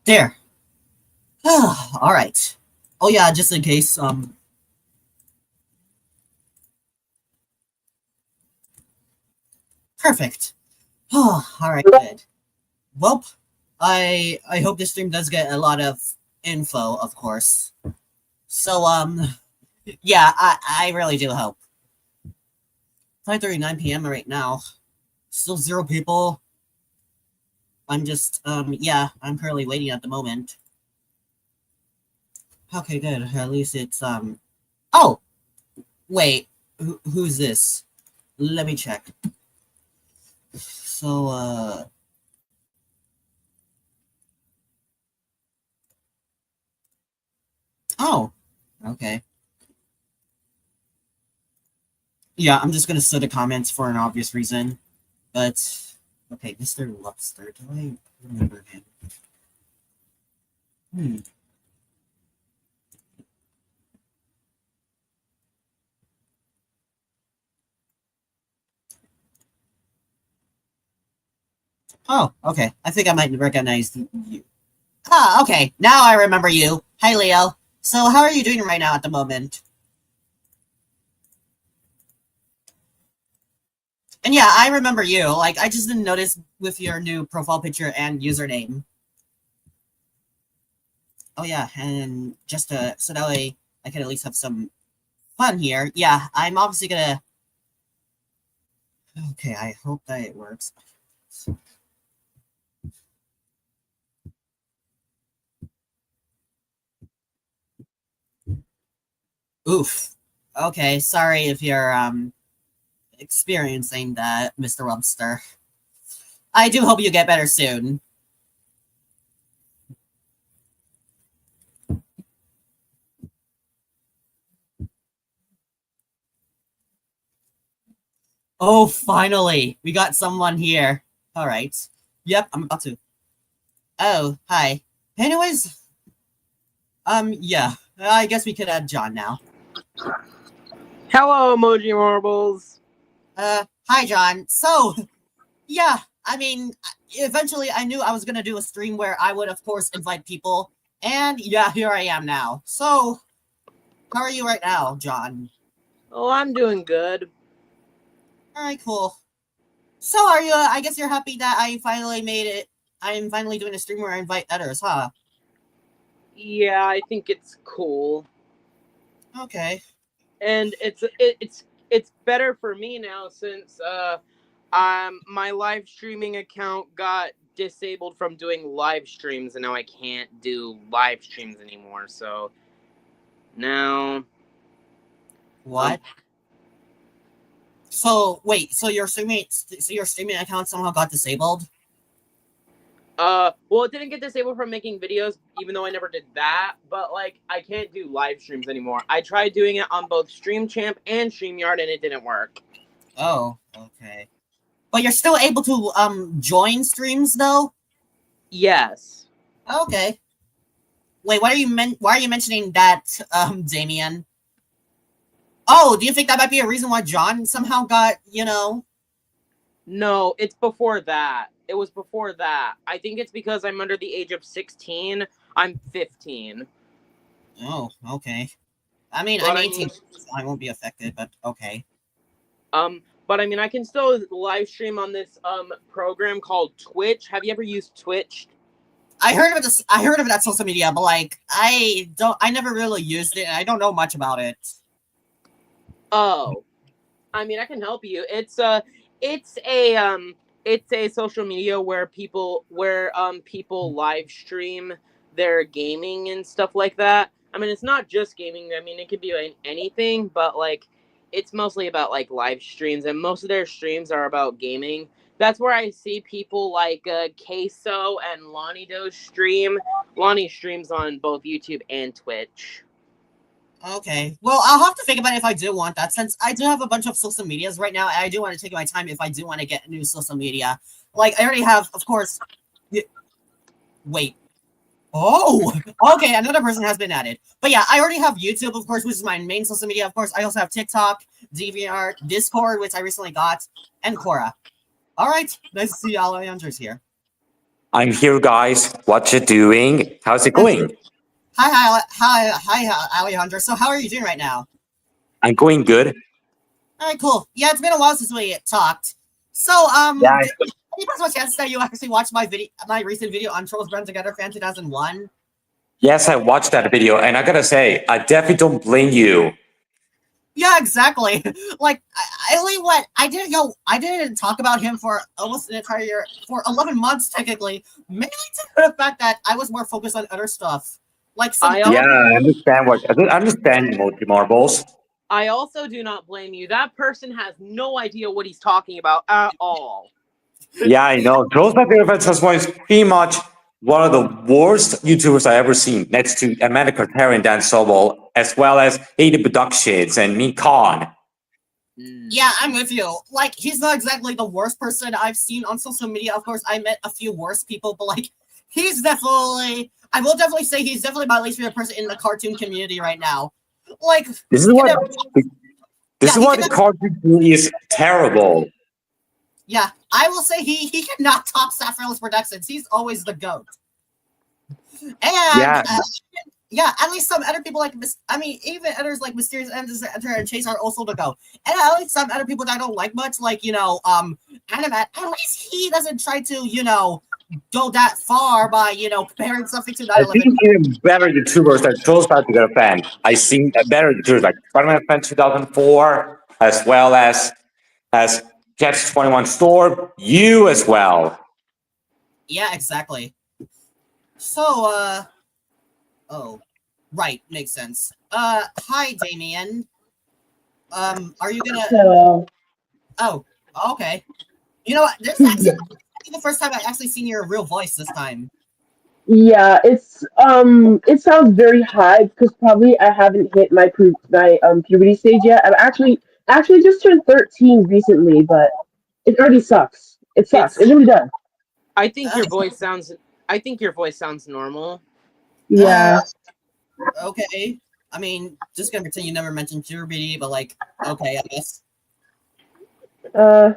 There. All right. Oh yeah, just in case. Perfect. All right, good. Well, I hope this stream does get a lot of info, of course. So yeah, I really do hope. 5:39 p.m. right now. Still zero people. I'm just yeah, I'm currently waiting at the moment. Okay, good. At least it's oh, wait. Who's this? Let me check. So oh, okay. Yeah, I'm just gonna set the comments for an obvious reason. But okay, Mr. Lobster, do I remember him? Hmm. Oh, okay. I think I might recognize you. Ah, okay. Now I remember you. Hi, Leo. So, how are you doing right now at the moment? And yeah, I remember you. Like, I just didn't notice with your new profile picture and username. Oh yeah, and just so that way I can at least have some fun here. Yeah, I'm obviously gonna. Okay, I hope that it works. Oof. Okay, sorry if you're experiencing that, Mr. Webster. I do hope you get better soon. Oh, finally, we got someone here. All right. Yep, I'm about to. Oh, hi. Anyways, yeah, I guess we could add John now. Hello, Emoji Marbles. Hi, John. So, yeah, I mean, eventually I knew I was gonna do a stream where I would, of course, invite people, and yeah, here I am now. So, how are you right now, John? Oh, I'm doing good. All right, cool. So, are you? I guess you're happy that I finally made it. I'm finally doing a stream where I invite others, huh? Yeah, I think it's cool, Okay. and it's better for me now since my live streaming account got disabled from doing live streams, and now I can't do live streams anymore. So now, um, What? So wait, so your streaming account somehow got disabled? well, it didn't get disabled from making videos, even though I never did that. But like, I can't do live streams anymore. I tried doing it on both StreamChamp and StreamYard, and it didn't work. Oh, okay. But you're still able to join streams though? Yes. Okay. Wait, why are you mentioning that, Damien? Oh, do you think that might be a reason why John somehow got, No, it's before that. It was before that. I think it's because I'm under the age of 16. I'm 15. Oh, okay. I mean, I'm But I 18, mean, so I won't be affected, but okay. I can still live stream on this program called Twitch. Have you ever used Twitch? I heard of that social media, but like I never really used it and I don't know much about it. Oh, I mean, I can help you. It's a it's a social media where people live stream their gaming and stuff like that. I mean, it's not just gaming. I mean, it could be anything, but like it's mostly about like live streams, and most of their streams are about gaming. That's where I see people like Queso and Lonnie Do stream. Lonnie streams on both YouTube and Twitch. Okay. Well, I'll have to think about it if I do want that, since I do have a bunch of social medias right now, and I do want to take my time if I do want to get new social media. Like, I already have, of course. Wait. Oh, okay. Another person has been added. But yeah, I already have YouTube, of course, which is my main social media. Of course, I also have TikTok, DVR, Discord, which I recently got, and Quora. All right. Nice to see all my hunters here. I'm here, guys. What you doing? How's it going? Hi, Alejandro. So, how are you doing right now? I'm going good. All right, cool. Yeah, it's been a while since we talked. So, Yeah. any possible chance that you actually watched my recent video on Trolls Band Together Fan 2001? Yes, I watched that video, and I gotta say, I definitely don't blame you. Yeah, exactly. Like, I only went. I didn't talk about him for almost an entire year, for 11 months technically. Mainly to the fact that I was more focused on other stuff, like some. I Yeah, I understand I understand Emoji Marbles. I also do not blame you. That person has no idea what he's talking about at all. Yeah, I know. Trolls by Theory Fans is pretty much one of the worst YouTubers I ever seen, next to Amanda Carter and Dan Sobel, as well as Ada Productions and Me Khan. Yeah, I'm with you. Like, he's not exactly the worst person I've seen on social media. Of course, I met a few worse people, but like, he's definitely. I will definitely say he's definitely my least favorite person in the cartoon community right now. Like, This is he what can never- this Yeah, is he why can the never- cartoon community is terrible. yeah, I will say he cannot top Saffronless Productions. He's always the GOAT. And Yeah. yeah, at least some other people like even others like Mysterious Enter and Chase are also the GOAT. And at least some other people that I don't like much, like Animat, at least he doesn't try to, go that far by, comparing something to I 9/11. think even better YouTubers like Trolls by Theory Fan. I seen better YouTubers like Spider-Man Fan 2004, as well as Catch 21 Store, you as well. Yeah, exactly. So, oh, right, makes sense. Hi, Damien. Are you gonna? So, Oh, okay. You know what? This is actually the first time I actually seen your real voice this time. yeah, it sounds very high because probably I haven't hit my puberty stage yet. I'm actually just turned 13 recently, but it already sucks. It sucks. It really does. I think your Uh, voice sounds. I think your voice sounds normal. Yeah. Okay. I mean, just gonna pretend you never mentioned puberty, but like, okay, I guess. Uh,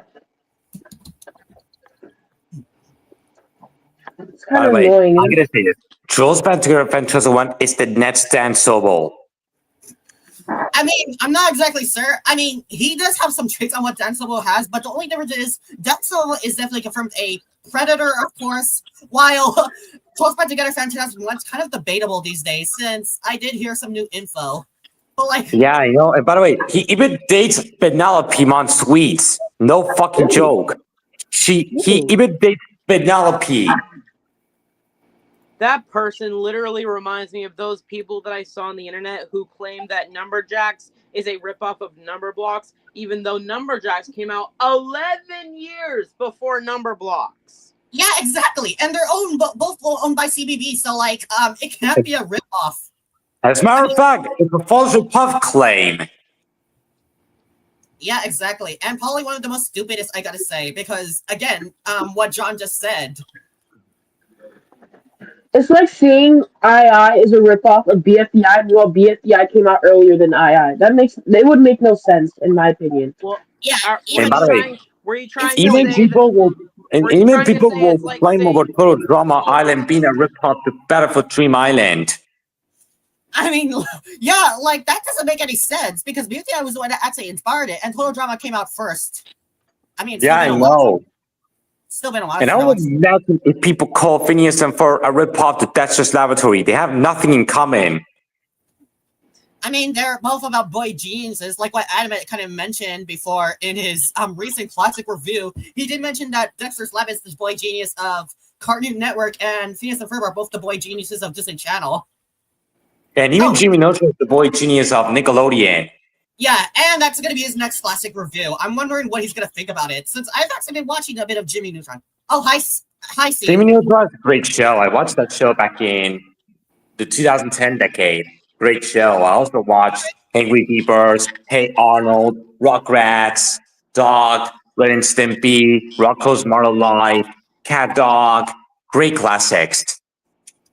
it's By kind the of way, annoying. I'm gonna say this. Trolls by Theory Fan 2001 is the next Dan Sobel. I mean, I'm not exactly sure. I mean, he does have some traits on what Dan Sobel has, but the only difference is Dan Sobel is definitely confirmed a predator, of course, while Close by Together Fan 2001's kind of debatable these days, since I did hear some new info. But like, Yeah, I know. And by the way, he even dates Penelope Sweets. No fucking joke. He even dates Penelope. That person literally reminds me of those people that I saw on the internet who claim that Numberjacks is a ripoff of Numberblocks, even though Numberjacks came out 11 years before Numberblocks. yeah, exactly, and they're both owned by CBB, so like, it can't be a ripoff. As a matter of fact, it's a false puff claim. Yeah, exactly, and probably one of the most stupidest, I gotta say, because again, what John just said. It's like saying II is a ripoff of BFDI, while BFDI came out earlier than II. They would make no sense in my opinion. Well, Yeah, And by the way, were you trying to even say people will were you even trying to people say will it's like claim saying- over Total Drama Island being a ripoff to Battlefield Dream Island. I mean, yeah, like that doesn't make any sense because BFDI was the one that actually inspired it, and Total Drama came out first. I mean, it's Yeah, I still been a while. know. Still been a while. And I since would watched it. imagine if people call Phineas and Ferb a ripoff to Dexter's Laboratory. They have nothing in common. I mean, they're both about boy geniuses, like what Adam had kind of mentioned before in his recent classic review. He did mention that Dexter's Lab is the boy genius of Cartoon Network, and Phineas and Ferb are both the boy geniuses of Disney Channel. And even Oh. Jimmy Neutron is the boy genius of Nickelodeon. Yeah, and that's going to be his next classic review. I'm wondering what he's going to think about it, since I've actually been watching a bit of Jimmy Neutron. Oh, hi, Steve. Jimmy Neutron is a great show. I watched that show back in the 2010 decade. Great show. I also watched Angry Beavers, Hey Arnold, Rugrats, Dog, Ren and Stimpy, Rocco's Modern Life, Cat Dog. Great classics.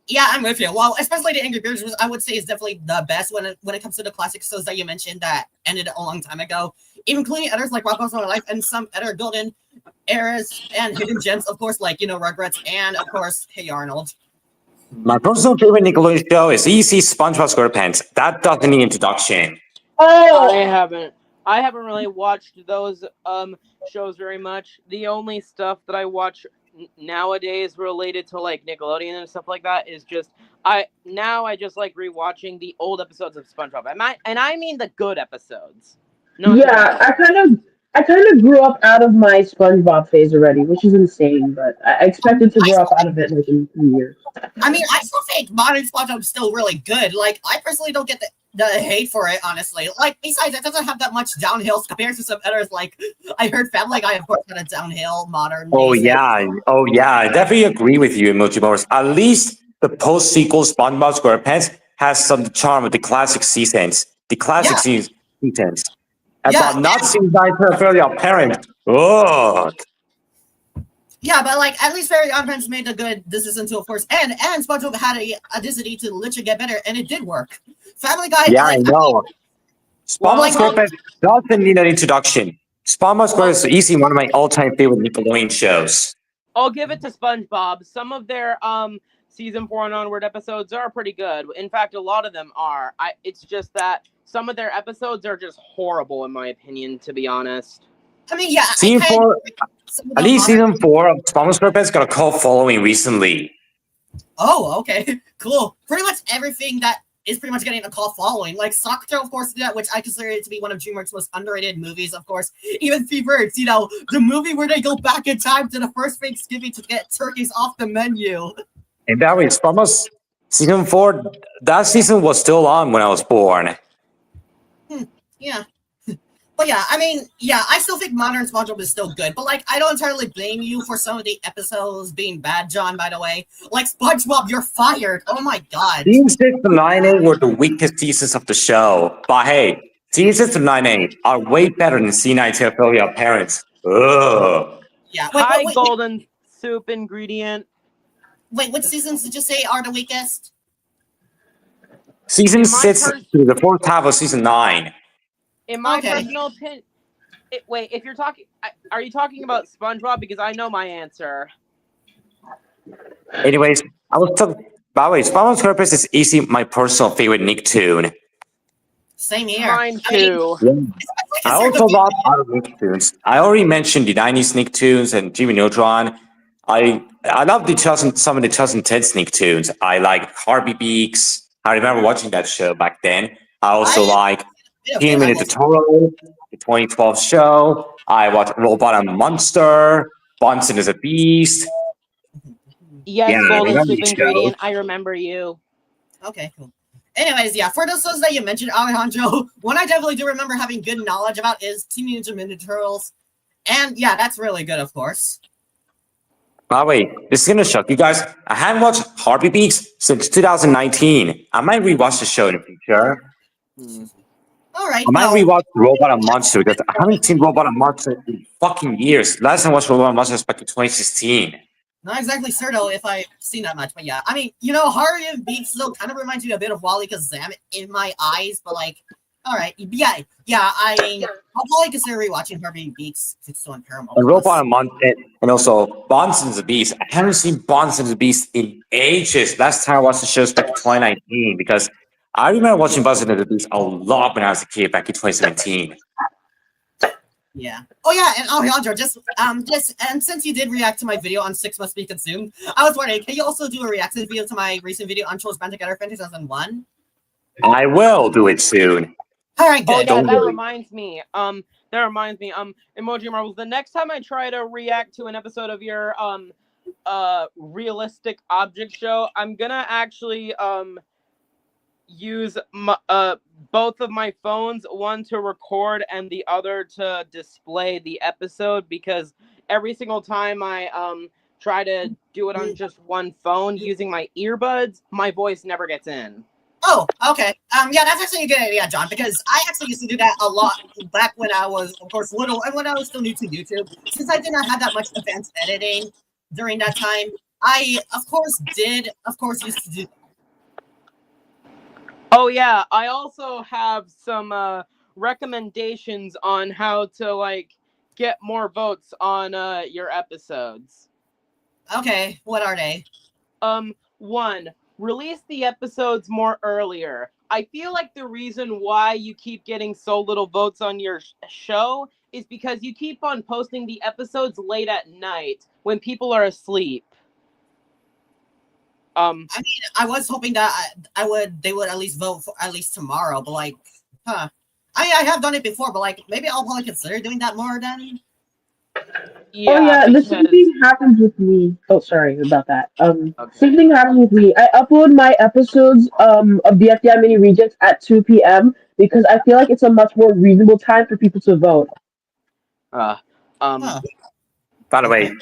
Yeah, I'm with you. Well, especially the Angry Birds, I would say is definitely the best when it comes to the classic shows that you mentioned that ended a long time ago, including others like Rocko's Modern Life and some other golden eras and hidden gems, of course, like Rugrats and of course Hey Arnold. My personal favorite Nickelodeon show is easy SpongeBob SquarePants. That doesn't need introduction. Oh, I haven't really watched those shows very much. The only stuff that I watch nowadays related to like Nickelodeon and stuff like that is just I just like rewatching the old episodes of SpongeBob. I mean the good episodes. No, yeah, I kind of grew up out of my SpongeBob phase already, which is insane. But I expected to I grow up still out of it like in 3 years. I still think modern SpongeBob is still really good. Like, I personally don't get the hate for it, honestly. Like, besides, it doesn't have that much downhill compared to some others. Like, I heard Family Guy, of course, had a downhill modern. Oh basis. yeah, I definitely agree with you, Emoji Morris. At least the post-sequel SpongeBob SquarePants has some charm of the classic seasons. The classic seasons. Yeah, About not seeing that fairly apparent. Oh, yeah, but like at least Fairy Odd Parents made a good decision too, of course, and SpongeBob had a decision to literally get better, and it did work. Family Guy, yeah, I like, know. SpongeBob like, SquarePants doesn't need an introduction. SpongeBob SquarePants is easily one of my all-time favorite Nickelodeon shows. I'll give it to SpongeBob. Some of their season 4 and onward episodes are pretty good. In fact, a lot of them are. It's just that some of their episodes are just horrible in my opinion, to be honest. I mean, yeah, Season I kinda 4, like some of at the least modern- season 4 of SpongeBob SquarePants got a cult following recently. Oh, okay, cool. Pretty much everything that is pretty much getting a cult following. Like Soccer, of course, did that, which I consider it to be one of DreamWorks' most underrated movies, of course. Even Three Birds, the movie where they go back in time to the first Thanksgiving to get turkeys off the menu. And that way, SpongeBob season 4, that season was still on when I was born. Yeah. But yeah, I mean, yeah, I still think modern SpongeBob is still good. But like, I don't entirely blame you for some of the episodes being bad, John, by the way. Like, SpongeBob, you're fired. Oh my god. Season 6 to 9-8 were the weakest seasons of the show. But hey, season 6 to 9-8 are way better than C9 Fairly Parents. Ugh. Yeah. Hi, Golden Soup Ingredient. Wait, what seasons did you say are the weakest? Season My 6 to the fourth half of season 9. In my Okay. personal opinion, wait, if you're talking, are you talking about SpongeBob? Because I know my answer. Anyways, I was talking. By the way, SpongeBob SquarePants is easily my personal favorite Nicktoon. Same here. Mine I mean, too. I also love other Nicktoons. I already mentioned the 90s Nicktoons and Jimmy Neutron. I love some of the 2010s Nicktoons. I like Harvey Beaks. I remember watching that show back then. I also like Jimmy the Totoro, the 2012 show. I watch Robot and Monster. Bunsen is a Beast. Yes, Yeah, I Golden remember Soup these Ingredient. I remember you. Okay, cool. Anyways, yeah, for those shows that you mentioned, Alejandro, one I definitely do remember having good knowledge about is Teenage Mutant Ninja Turtles. And yeah, that's really good, of course. By the way, this is gonna shock you guys. I haven't watched Harvey Beaks since 2019. I might rewatch the show in the future. All right. I might well, rewatch Robot and Monster because I haven't seen Robot and Monster in fucking years. Last time I watched Robot and Monster was back in 2016. Not exactly certain if I've seen that much, but yeah. I mean, Harvey and Beaks though kind of reminds me a bit of Wally Kazam in my eyes, but like, all right, yeah. I mean, I'll probably consider rewatching Harvey and Beaks if it's still on Paramount. And Robot and Monster, and also Bunsen's the Beast. I haven't seen Bunsen's the Beast in ages. Last time I watched the show was back in 2019 because I remember watching Bunsen and the Beast a lot when I was a kid back in 2017. Yeah. Oh yeah, and Alejandro, just and since you did react to my video on 6 Must Be Consumed, I was wondering, can you also do a reaction video to my recent video on Trolls Band Together from 2001? I will do it soon. All right, Oh good. yeah, Don't that worry. reminds me. Emoji Marbles. The next time I try to react to an episode of your realistic object show, I'm gonna actually use both of my phones, one to record and the other to display the episode, because every single time I try to do it on just one phone using my earbuds, my voice never gets in. Oh, okay. Yeah, that's actually a good idea, John, because I actually used to do that a lot back when I was, of course, little and when I was still new to YouTube. Since I did not have that much advanced editing during that time, I, of course, used to do. Oh yeah, I also have some recommendations on how to get more votes on your episodes. Okay, what are they? One, release the episodes more earlier. I feel like the reason why you keep getting so little votes on your show is because you keep on posting the episodes late at night when people are asleep. I mean, I was hoping that they would at least vote for at least tomorrow, but like, huh. I have done it before, but like, maybe I'll probably consider doing that more then. Yeah, Oh yeah, the same because thing happens with me. Oh, sorry about that. Okay. Same thing happens with me. I upload my episodes of the FDI Mini Rejects at 2 p.m. because I feel like it's a much more reasonable time for people to vote. Huh. By the way,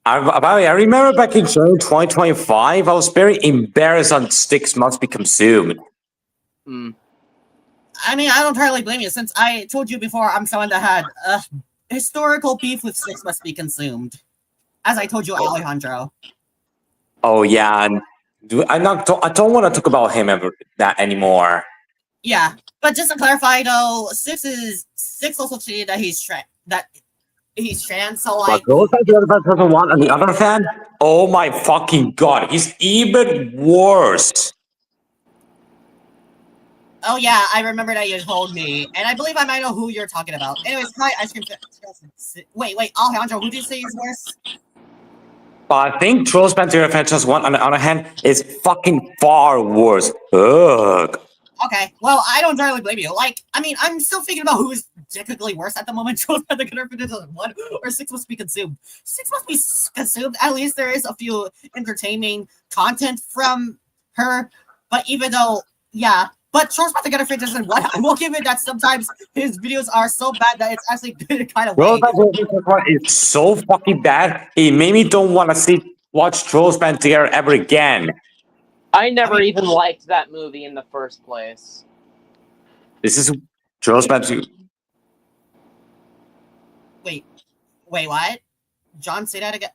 Okay. I remember back in June 2025, I was very embarrassed on Sticks Must Be Consumed. Mm. I mean, I don't entirely blame you, since I told you before I'm someone that had historical beef with Six Must Be Consumed. As I told you, Alejandro. Oh yeah, and I don't want to talk about him that anymore. Yeah, but just to clarify though, Six also stated that he's trans, so like, But those are the other person one on the other hand. Oh my fucking god, he's even worse. oh yeah, I remember that you told me, and I believe I might know who you're talking about. Anyways, hi, ice cream. Wait, Alejandro, who did you say is worse? But I think Trolls Pantera Franchise 1 on the other hand is fucking far worse. Ugh. Okay, well, I don't entirely blame you. Like, I mean, I'm still thinking about who is technically worse at the moment. Trolls by the Confidential 1 or 6 Must Be Consumed. 6 Must Be Consumed. At least there is a few entertaining content from her. But even though, yeah. But Trolls by the Confidential 1, I will give it that sometimes his videos are so bad that it's actually kind of Trolls weird. Pantera Franchise 1 is so fucking bad, it made me don't want to watch Trolls Pantera ever again. I never even liked that movie in the first place. This is Trolls Pantera. Wait, what? John, say that again.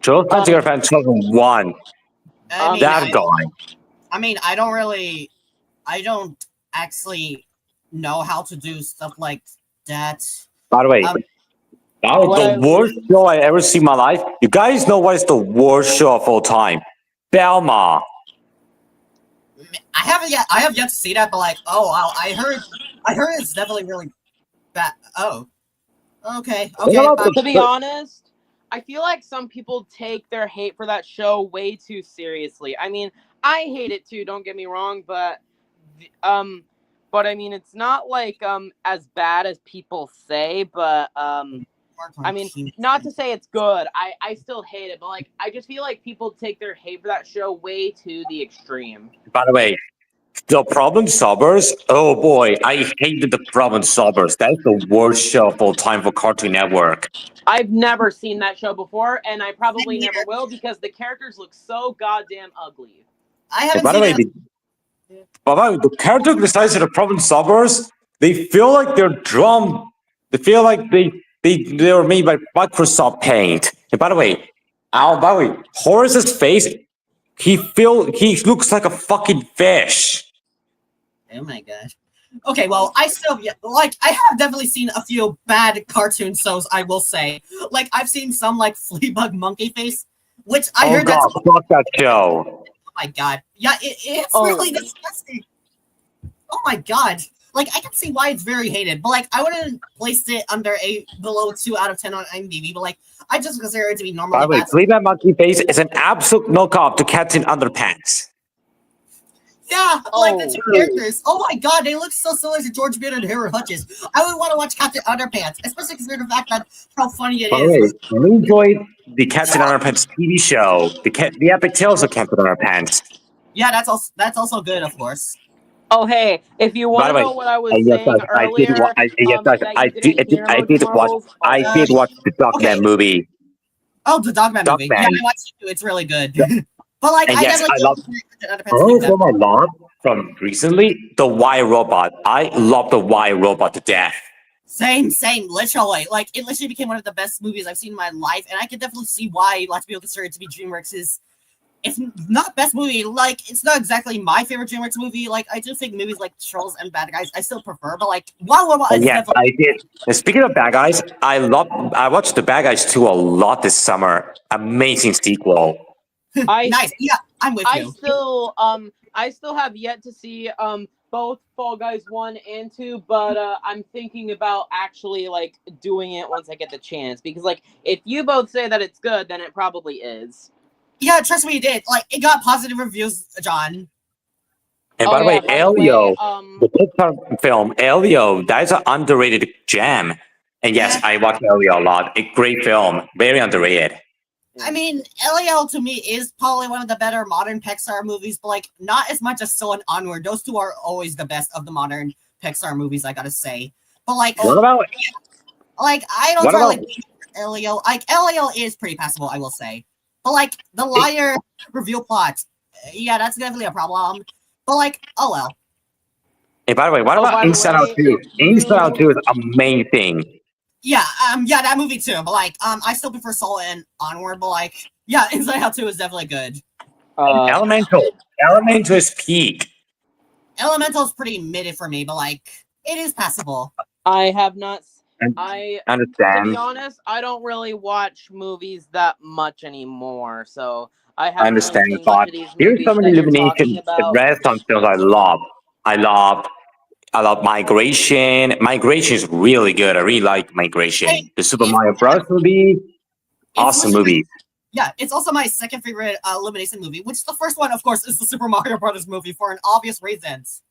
Trolls Pantera Franchise 1. That guy. I mean, I don't actually know how to do stuff like that. By the way, that was the worst show I ever seen in my life. You guys know what is the worst show of all time? Belma. I have yet to see that, but like, oh wow, I heard it's definitely really bad. Oh, okay. To be honest, I feel like some people take their hate for that show way too seriously. I mean, I hate it too, don't get me wrong, but I mean, it's not like as bad as people say, but I mean, not to say it's good. I still hate it, but like, I just feel like people take their hate for that show way to the extreme. By the way, the Problem Solvers. Oh boy, I hated the Problem Solvers. That's the worst show of all time for Cartoon Network. I've never seen that show before, and I probably never will because the characters look so goddamn ugly. I haven't By the way, the character designs of the Problem Solvers, they feel like they're drawn. They feel like they were made by Microsoft Paint. And by the way, Horace's face, he looks like a fucking fish. Oh my gosh. Okay, well, I have definitely seen a few bad cartoon shows, I will say. Like, I've seen some, like, Fleabug Monkey Face, which I heard that's... fuck that show. Oh my god. Yeah, it's really disgusting. Oh my god. Like, I can see why it's very hated, but, like, I wouldn't place it under below 2 out of 10 on IMDb, but, like, I just consider it to be normal. By the way, Fleabug Monkey Face is an absolute knockoff to Captain Underpants. Yeah, like the two characters. Oh my god, they look so similar to George Beard and Harold Hutchins. I would want to watch Captain Underpants, especially considering the fact that how funny it By the way, we enjoyed the Captain Underpants TV show, the Epic Tales of Captain Underpants. Yeah, that's also good, of course. Oh hey, if you want to know what I was saying earlier, I did watch the Dogman movie. Oh, the Dogman movie. Yeah, I watched it too. It's really good. But like, I love from recently the Y Robot. I love the Y Robot to death. Same, literally. Like, it literally became one of the best movies I've seen in my life, and I can definitely see why lots of people consider it to be DreamWorks' it's not best movie. Like, it's not exactly my favorite DreamWorks movie. Like, I do think movies like Trolls and Bad Guys I still prefer, but like, Wild Wild Wild And is yes, definitely. I did. And speaking of Bad Guys, I watched the Bad Guys 2 a lot this summer. Amazing sequel. I Nice. Yeah, I'm with you. I still have yet to see both Fall Guys 1 and 2, but I'm thinking about actually like doing it once I get the chance, because like if you both say that it's good, then it probably is. Yeah, trust me, it did. Like, it got positive reviews, John. And by the way, by the Elio, way, the Pixar film, Elio, that is an underrated gem. And yes, Yeah. I watched Elio a lot. A great film. Very underrated. I mean, Elio to me is probably one of the better modern Pixar movies, but like not as much as Soul and Onward. Those two are always the best of the modern Pixar movies, I gotta say. But like, What about I don't What really about- think Elio. Like, Elio is pretty passable, I will say. But like the liar reveal plot, yeah, that's definitely a problem. But like, oh well. And by the way, what Oh, about by the Inside way, Out 2? if you- Inside Out 2 is amazing. Yeah, that movie too. But like, I still prefer Soul and Onward. But like, yeah, Inside Out 2 is definitely good. Elemental. Elemental is peak. Elemental is pretty mid for me, but like, it is passable. I have not. And- To Understand. be honest, I don't really watch movies that much anymore, so I I haven't understand, really seen but much of these here's movies some that you're talking illumination. The about. Renaissance films I love. I love Migration. Migration is really good. I really like Migration. Hey, The Super it's- Mario Bros. movie, awesome literally- movie. Yeah, it's also my second favorite Illumination movie, which the first one, of course, is the Super Mario Brothers movie for an obvious reasons.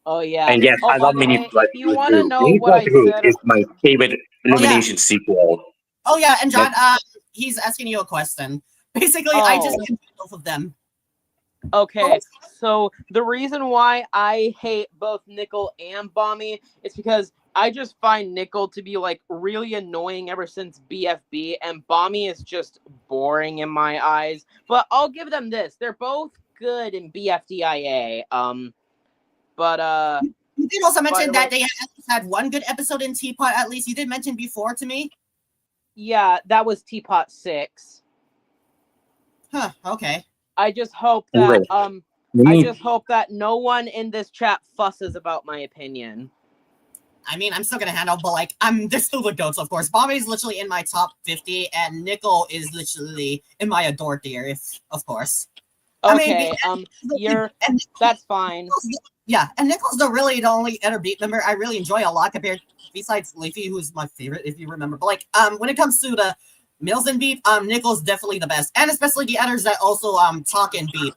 Oh yeah. And yes, Oh, I by love the Mini way, Flight if you want to 2. know Mini what I Flight 2 said, is my favorite Illumination sequel. Oh yeah, and John, he's asking you a question. Basically, I just Oh. enjoy both of them. okay, so the reason why I hate both Nickel and Bommy is because I just find Nickel to be like really annoying ever since BFB, and Bommy is just boring in my eyes. But I'll give them this: they're both good in BFDIA. But You did also By mention the that way- they at least had one good episode in Teapot. At least you did mention before to me. yeah, that was Teapot 6. Huh? Okay. I just hope Anyway, that I Me- just hope that no one in this chat fusses about my opinion. I mean, I'm still gonna handle, but like, they're still the goats, of course. Bombay's literally in my top 50, and Nickel is literally in my adore tier, if of course. I mean, Okay, you're and that's fine. yeah, and Nickel's really the only other beat member I really enjoy a lot compared, besides Leafy, who's my favorite, if you remember. But like, when it comes to the Mills and Beep, Nickel's definitely the best, and especially the others that also talk and beep.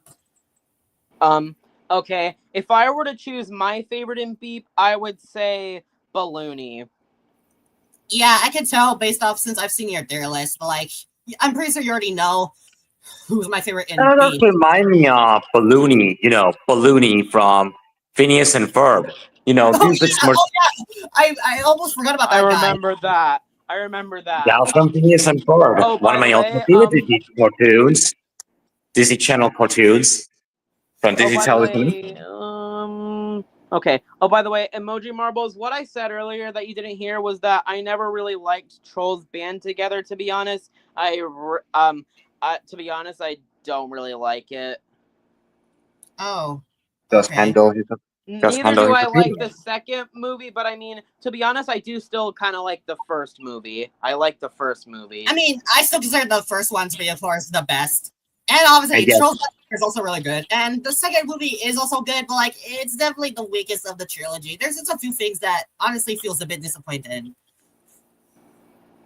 Okay, if I were to choose my favorite in Beep, I would say Balloony. Yeah, I can tell based off since I've seen your tier list, but like, I'm pretty sure you already know who's my favorite in That beep. remind me of Balloony, Balloony from Phineas and Ferb. Oh, these yeah, smart I almost forgot about I that guy. remember that. I remember that. gals from Phineas and Ferb. Oh, One of by my the way, ultimate favorite Disney cartoons. Disney Channel cartoons from Disney by the Television. way, okay. Oh, by the way, Emoji Marbles, what I said earlier that you didn't hear was that I never really liked Trolls band together, to be honest. To be honest, I don't really like it. Oh, Just okay. handle his Just Neither handle do his I like opinion. the second movie, but I mean, to be honest, I do still kind of like the first movie. I like the first movie. I mean, I still consider the first one to be, of course, the best. And obviously, I guess. Trolls is also really good. And the second movie is also good, but like, it's definitely the weakest of the trilogy. There's just a few things that honestly feels a bit disappointed.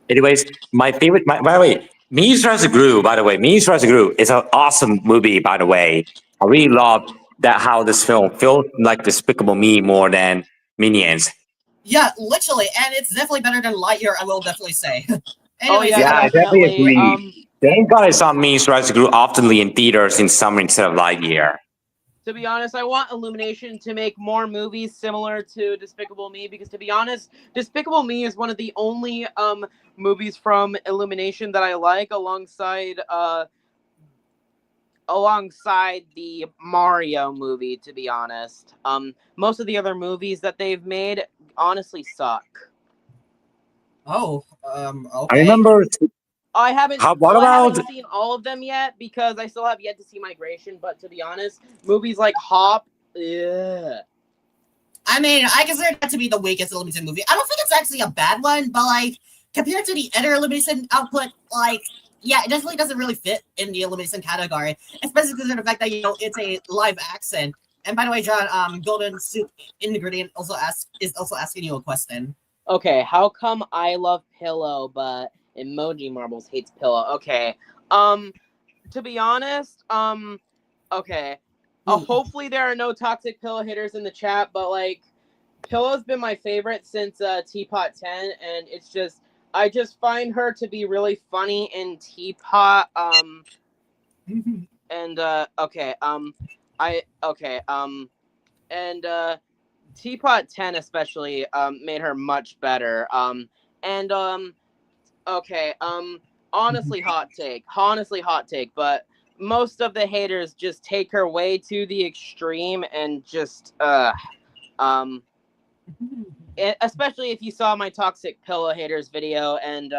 Anyways, my favorite. By the way, Minions Rise of Gru. By the way, Minions Rise of Gru is an awesome movie. By the way, I really love that how this film feels like Despicable Me more than Minions. Yeah, literally, and it's definitely better than Lightyear, I will definitely say. Oh Anyways, yeah, Yeah, I definitely definitely. agree. Thank God I saw Minions Rise of Gru oftenly in theaters in summer instead of Lightyear. To be honest, I want Illumination to make more movies similar to Despicable Me, because to be honest, Despicable Me is one of the only movies from Illumination that I like, alongside the Mario movie, to be honest. Most of the other movies that they've made honestly suck. oh, I okay. remember I haven't. What well, I about? haven't seen all of them yet because I still have yet to see Migration. But to be honest, movies like Hop, ugh. I mean, I consider that to be the weakest Illumination movie. I don't think it's actually a bad one, but like compared to the other Illumination output, like yeah, it definitely doesn't really fit in the Illumination category, especially because of the fact that it's a live action. And by the way, John, Golden Soup Ingredient is also asking you a question. Okay, how come I love Pillow but Emoji Marbles hates Pillow? Okay, to be honest, okay. Hopefully there are no toxic Pillow haters in the chat, but like, Pillow's been my favorite since Teapot 10, and it's just I just find her to be really funny in Teapot. And Teapot 10 especially made her much better. Honestly hot take, but most of the haters just take her way to the extreme and just especially if you saw my toxic Pillow haters video and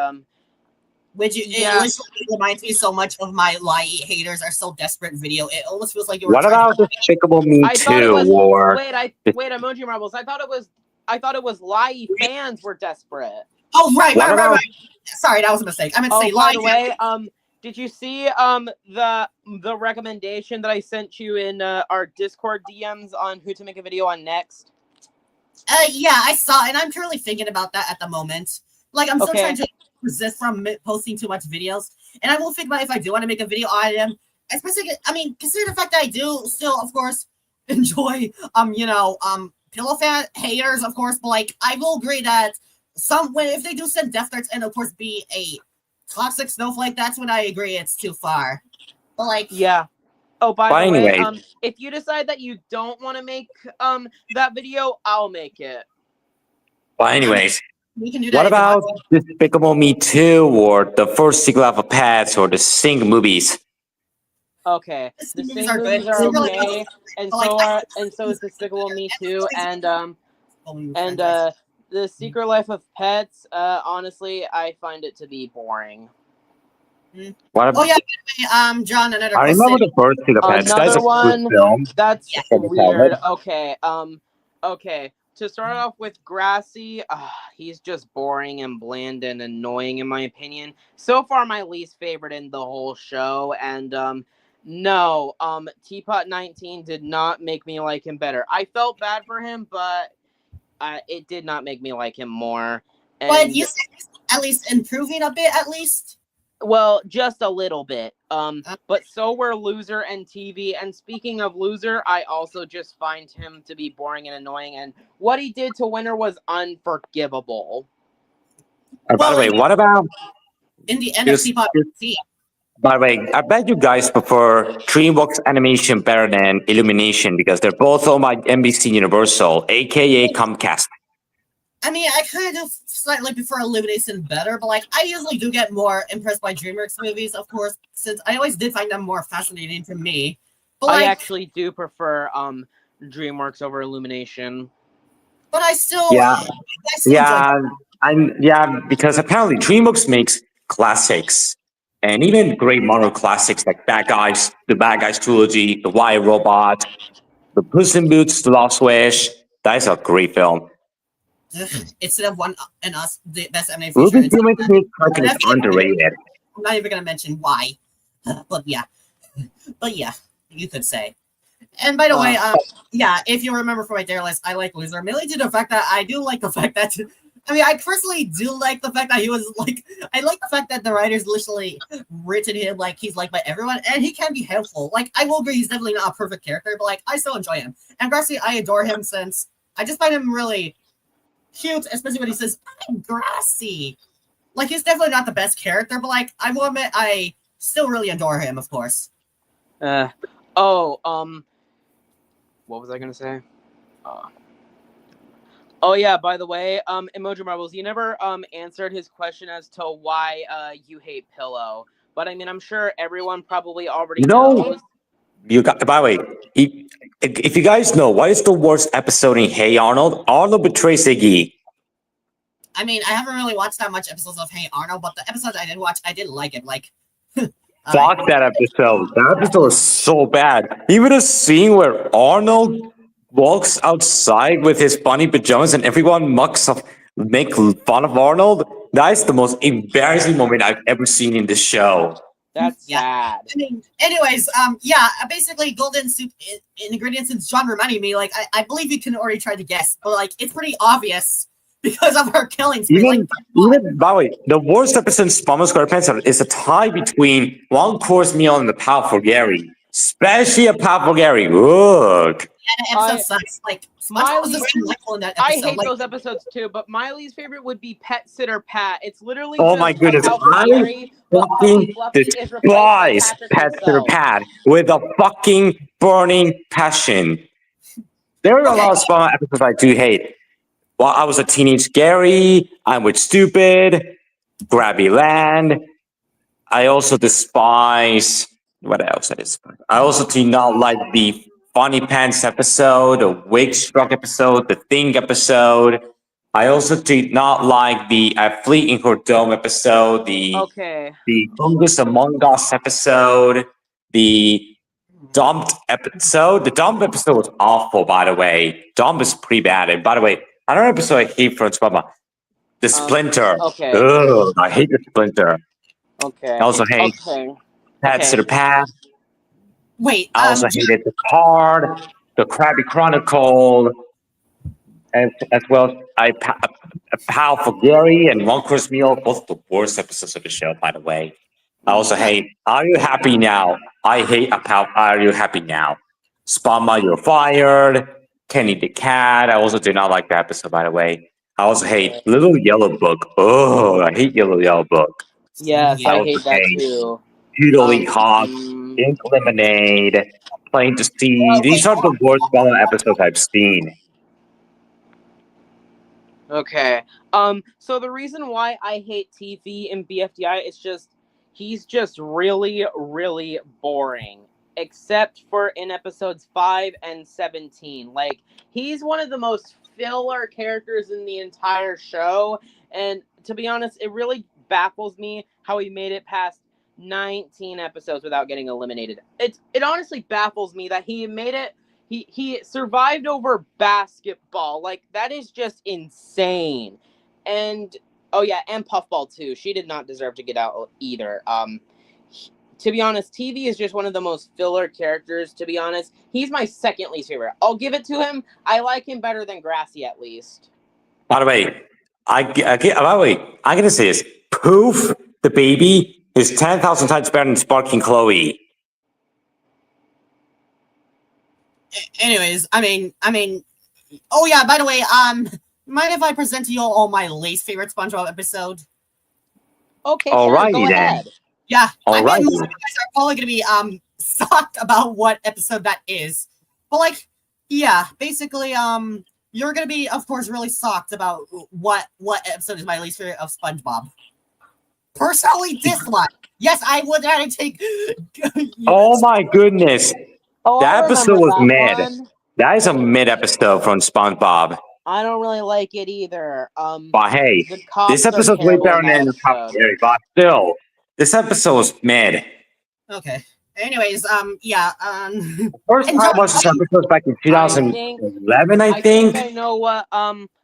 which it literally reminds me so much of my Lie Eat Haters Are So Desperate video. It almost feels like you were What trying about Despicable Me I thought it 2? was Or wait, Emoji Marbles. I thought it was Lie fans were desperate. Oh right. Sorry, that was a mistake. I meant to say by Lie. the way, did you see the recommendation that I sent you in our Discord DMs on who to make a video on next? Yeah, I saw, and I'm currently thinking about that at the moment. Like, I'm still trying to resist from posting too much videos, and I will think about if I do want to make a video on them. Especially, I mean, consider the fact that I do still, of course, enjoy, Pillow fan haters, of course, but like, I will agree that if they do send death threats and of course be a toxic snowflake, that's when I agree it's too far. But like, yeah. Oh, by the anyway, way, if you decide that you don't want to make that video, I'll make it. But anyways, we can do that. What about Despicable Me 2 or the first sequel of Pets or the Sing movies? Okay, the Sing movies are okay, and so is Despicable Me 2, and The Secret Life of Pets. Honestly, I find it to be boring. John, another I remember the first Sequel of Pets. That's a one good film. That's weird. Okay. To start off with Grassy, he's just boring and bland and annoying in my opinion. So far, my least favorite in the whole show. And Teapot 19 did not make me like him better. I felt bad for him, but it did not make me like him more. But you said at least improving a bit, at least. Well, just a little bit. But so were Loser and TV. And speaking of Loser, I also just find him to be boring and annoying. And what he did to Winner was unforgivable. By the way, what about in the end of Teapot? By the way, I bet you guys prefer DreamWorks Animation better than Illumination because they're both owned by NBC Universal, aka Comcast. I mean, I kind of slightly prefer Illumination better, but like I usually do get more impressed by DreamWorks movies, of course, since I always did find them more fascinating to me. But I actually do prefer DreamWorks over Illumination. But I still because apparently DreamWorks makes classics and even great Marvel classics like Bad Guys, the Bad Guys trilogy, The Wire Robot, The Puss in Boots, The Lost Wish. That is a great film. Instead of One and Us, the best anime feature. Is underrated. I'm not even gonna mention why, but yeah, you could say. And by the way, if you remember from my dare list, I like Loser mainly due to the fact that I do like the fact that. I mean, I personally do like the fact that he was like. I like the fact that the writers literally written him like he's liked by everyone, and he can be helpful. Like I will agree, he's definitely not a perfect character, but like I still enjoy him. And Grassy, I adore him since I just find him really cute, especially when he says, "I'm Grassy." Like he's definitely not the best character, but like I will admit, I still really adore him, of course. What was I gonna say? By the way, Emoji Marbles, you never answered his question as to why you hate Pillow. But I mean, I'm sure everyone probably already knows. By the way, if you guys know, what is the worst episode in Hey Arnold? Arnold betrays Iggy. I mean, I haven't really watched that much episodes of Hey Arnold, but the episodes I did watch, I did like it. Like, Fuck that episode. That episode was so bad. Even a scene where Arnold walks outside with his funny pajamas and everyone make fun of Arnold. That is the most embarrassing moment I've ever seen in this show. That's Yeah. sad. I mean, anyways, yeah, basically, golden soup ingredients. Since John reminded me, like, I believe you can already try to guess, but like, it's pretty obvious because of her killing spree. Even, by the way, the worst episode in SpongeBob SquarePants is a tie between One Course Meal and the Pow for Gary. Especially a Pow for Gary. Look. Yeah, the episode sucks. Like, SpongeBob was just delightful in that I episode. hate Like, those episodes too, but my least favorite would be Pet Sitter Pat. It's literally Oh just my goodness, Pow for I Gary, but fucking Fluffy is replaced by despise Patrick Pet Sitter himself. Pat with a fucking burning passion. There are a lot of SpongeBob episodes I do hate. While I was a teenage Gary, I'm with Stupid, Grabby Land. I also despise what else I despise. I also do not like the Funny Pants episode, the Wig Struck episode, the Thing episode. I also did not like the Fleet in Her Dome episode, the Fungus Among Us episode, the Dumped episode. The Dumped episode was awful, by the way. Dump is pretty bad. And by the way, another episode I hate from SpongeBob, the Splinter. Okay. Ugh, I hate the Splinter. Okay. I also hate Pat Sitter Pat. wait, I also hated the Card, the Krabby Chronicle, and as well I Pow for Gary and One Course Meal, both the worst episodes of the show, by the way. I also hate Are You Happy Now? I hate Are You Happy Now? Spama, You're Fired, Kenny the Cat. I also did not like that episode, by the way. I also hate Little Yellow Book. Oh, I hate Yellow Book. Yes, Yeah. I hate that too. Doodling Hawk, Ink Lemonade, Plain to See. These are the worst Spama episodes I've seen. Okay. So the reason why I hate TV and BFDI is just he's just really, really boring. Except for in episodes 5 and 17. Like, he's one of the most filler characters in the entire show. And to be honest, it really baffles me how he made it past 19 episodes without getting eliminated. It honestly baffles me that he made it. He survived over basketball. Like, that is just insane. And oh yeah, and Puffball too. She did not deserve to get out either. To be honest, TV is just one of the most filler characters, to be honest. He's my second least favorite. I'll give it to him. I like him better than Grassy, at least. By the way, I gotta say this. Poof, the baby, is 10,000 times better than Sparking Chloe. anyways, I mean, oh yeah, by the way, mind if I present to you all my least favorite SpongeBob episode? Okay, Alrighty go then. ahead. Yeah, I Alrighty. mean, most of you guys are probably gonna be shocked about what episode that is. But like, yeah, basically, you're gonna be, of course, really shocked about what episode is my least favorite of SpongeBob. Personally, dislike. Yes, I would rather take. Oh my goodness. Oh, That I episode remember was that mid. one. That is a mid episode from SpongeBob. I don't really like it either. But hey, the cops this are episode's way terrible better in that than the top episode. Gary, but still, this episode was mid. Okay. Anyways, yeah, First time I watched this episode back in 2011, I think. I know what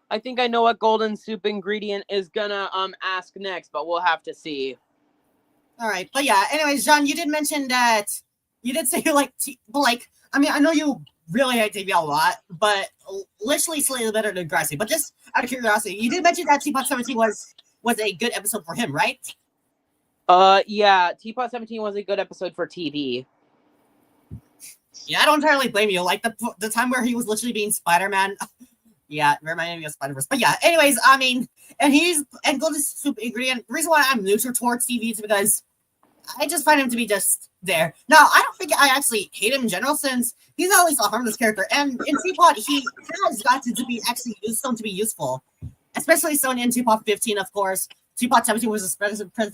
I think I know what Golden Soup ingredient is gonna ask next, but we'll have to see. all right, but yeah. Anyways, John, you did mention that you did say you like, but like, I mean, I know you really hate TV a lot, but literally slightly better than Grassy. But just out of curiosity, you did mention that Teapot 17 was a good episode for him, right? Yeah, Teapot 17 was a good episode for TV. Yeah, I don't entirely blame you. Like the time where he was literally being Spider-Man. Yeah, it reminded me of Spider-Verse. But yeah, anyways, I mean, and Golden Soup ingredient. The reason why I'm neutral towards TV is because I just find him to be just there. Now, I don't think I actually hate him in general, since he's not at least a harmless character. And in Teapot, he has got to be actually shown to be useful, especially so in Teapot 15, of course. Teapot 17 was a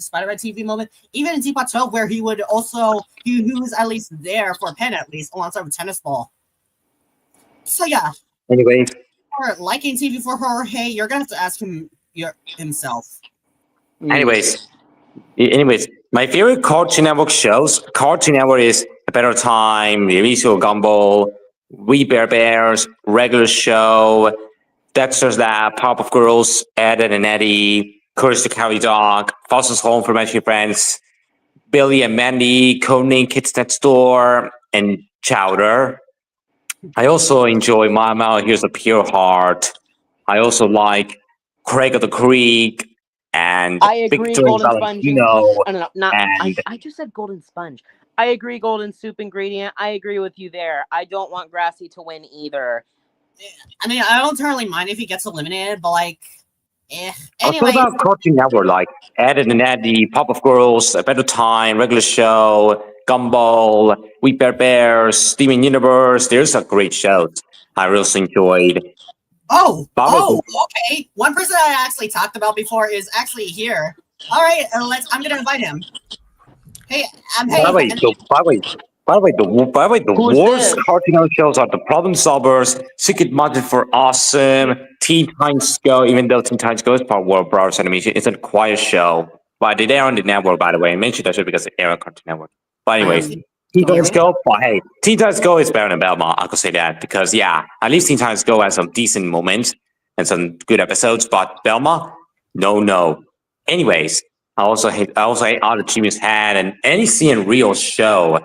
Spider-Man TV moment. Even in Teapot 12, where he would also he was at least there for a pen, at least alongside with Tennis Ball. So yeah. Anyway, For liking TV for her, hey, you're gonna have to ask him himself. Anyways, my favorite Cartoon Network shows. Cartoon Network is A Better Time, Visual Gumball, We Bear Bears, Regular Show, Dexter's Lab, Powerpuff Girls, Ed and Eddie, Courage the Cowardly Dog, Foster's Home for Imaginary Friends, Billy and Mandy, Codename Kids Next Door, and Chowder. I also enjoy Mama Here's a Pure Heart. I also like Craig of the Creek and I agree, Victor Golden Sponge. Valentino. No, not. and- I just said Golden Sponge. I agree, Golden Soup Ingredient. I agree with you there. I don't want Grassy to win either. I mean, I don't entirely mind if he gets eliminated, but like, What anyway. about Cartoon Network, like Ed and Eddie, Powerpuff Girls, A Better Time, Regular Show, Gumball, We Bear Bears, Steven Universe? There's a great shows I really enjoyed. Okay. One person I actually talked about before is actually here. All right, I'm gonna invite him. Hey, By the way, the Who's worst this? Cartoon Network shows are The Problem Solvers, Secret Magic for Awesome, Teen Titans Go. Even though Teen Titans Go is part of Warner Bros. Animation, it's a quiet show. But they air on the network, by the way. I mentioned that show because they air on Cartoon Network. But anyways, Teen Titans Go. But hey, Teen Titans Go is better than Belmont. I could say that because yeah, at least Teen Titans Go has some decent moments and some good episodes. But Belmont, no. Anyways, I also hate All the Genius had and any CN Real show.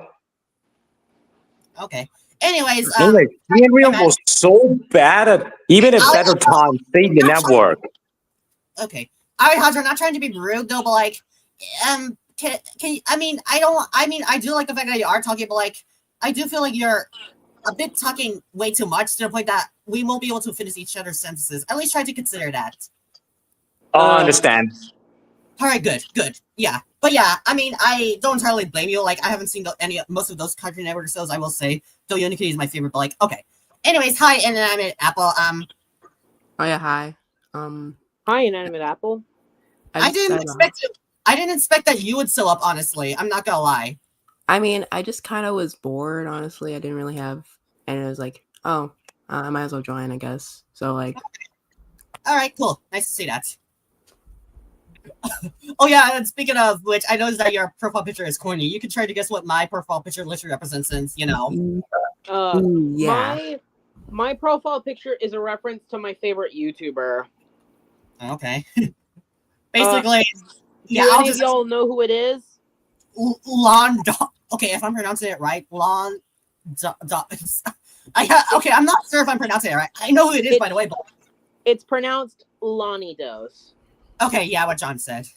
Okay. Anyways, Anyway, CN Real was so bad at even a better time saved the network. okay. All right, Hunter, I'm not trying to be rude though, but like, can you, I mean, I do like the fact that you are talking, but like, I do feel like you're a bit talking way too much to the point that we won't be able to finish each other's sentences. At least try to consider that. I understand. All right, good. Yeah, but yeah, I mean, I don't entirely blame you. Like, I haven't seen most of those Cartoon Network shows. I will say, though, Unikitty is my favorite. But like, okay. Anyways, hi, and I'm at Apple. Oh yeah, hi. Hi, Inanimate Apple. I didn't expect that you would still up. Honestly, I'm not gonna lie. I mean, I just kind of was bored. Honestly, I didn't really have, and it was like, oh, I might as well join, I guess. So like, All right, cool. Nice to see that. Oh yeah, and speaking of which, I noticed that your profile picture is corny. You can try to guess what my profile picture literally represents, since you know. yeah. My profile picture is a reference to my favorite YouTuber. Okay. Basically, Do any of y'all know who it is? Lon. Okay, if I'm pronouncing it right, Lon. Okay, I'm not sure if I'm pronouncing it right. I know who it is, by the way, but It's pronounced Lonnie Dos. okay, yeah, what John said.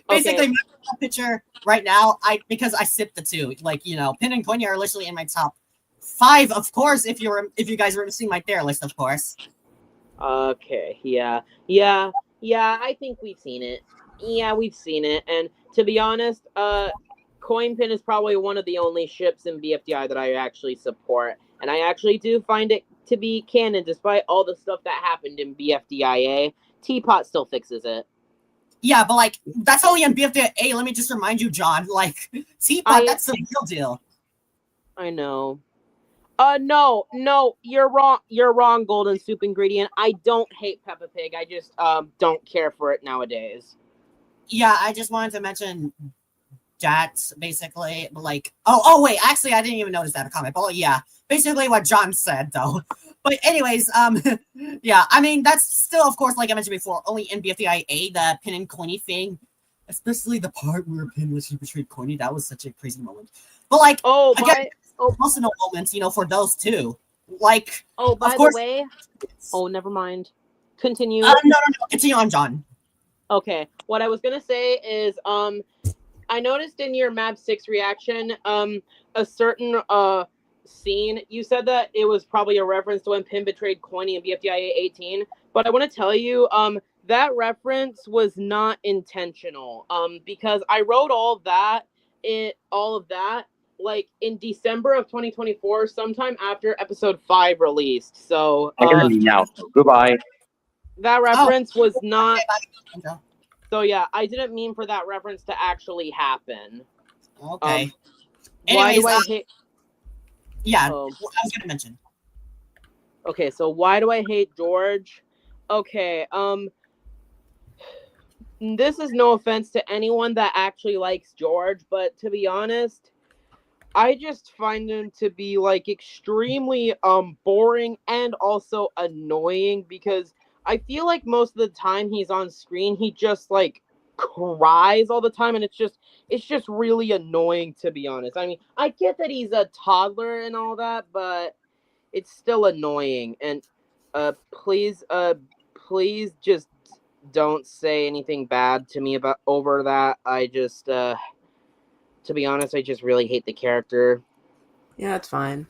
Basically, my profile picture right now, because I sipped the two. Like, you know, Pin and Konya are literally in my top 5, of course. If you guys were seeing my tier list, of course. Okay, yeah. I think we've seen it. Yeah, we've seen it. And to be honest, Coinpin is probably one of the only ships in BFDI that I actually support, and I actually do find it to be canon, despite all the stuff that happened in BFDIA. Teapot still fixes it. Yeah, but like that's only in BFDIA. Let me just remind you, John. Like Teapot, that's the real deal. I know. No, you're wrong. You're wrong, Golden Soup Ingredient. I don't hate Peppa Pig. I just don't care for it nowadays. Yeah, I just wanted to mention that basically, like, oh wait, actually, I didn't even notice that comment. But yeah, basically what John said though. But anyways, yeah, I mean that's still, of course, like I mentioned before, only in BFDIA, the Pin and Coiny thing, especially the part where Pin literally betrayed Coiny. That was such a crazy moment. But like, again, personal moments, you know, for those two. Like, by of course, the way, never mind. Continue. No, continue on, John. Okay, what I was gonna say is, I noticed in your Map 6 reaction, a certain scene. You said that it was probably a reference to when Pin betrayed Coiny in BFDIA 18, but I want to tell you, that reference was not intentional. Because I wrote all of that, like in December of 2024, sometime after episode 5 released. So I'm gonna leave now. Goodbye. that reference was not. So yeah, I didn't mean for that reference to actually happen. Okay. Why Anyways, do I hate? Yeah, I was gonna mention. Okay, so why do I hate George? Okay, this is no offense to anyone that actually likes George, but to be honest, I just find him to be like extremely boring and also annoying because I feel like most of the time he's on screen, he just like cries all the time, and it's just really annoying, to be honest. I mean, I get that he's a toddler and all that, but it's still annoying. And please just don't say anything bad to me about over that. I just to be honest, I just really hate the character. Yeah, that's fine.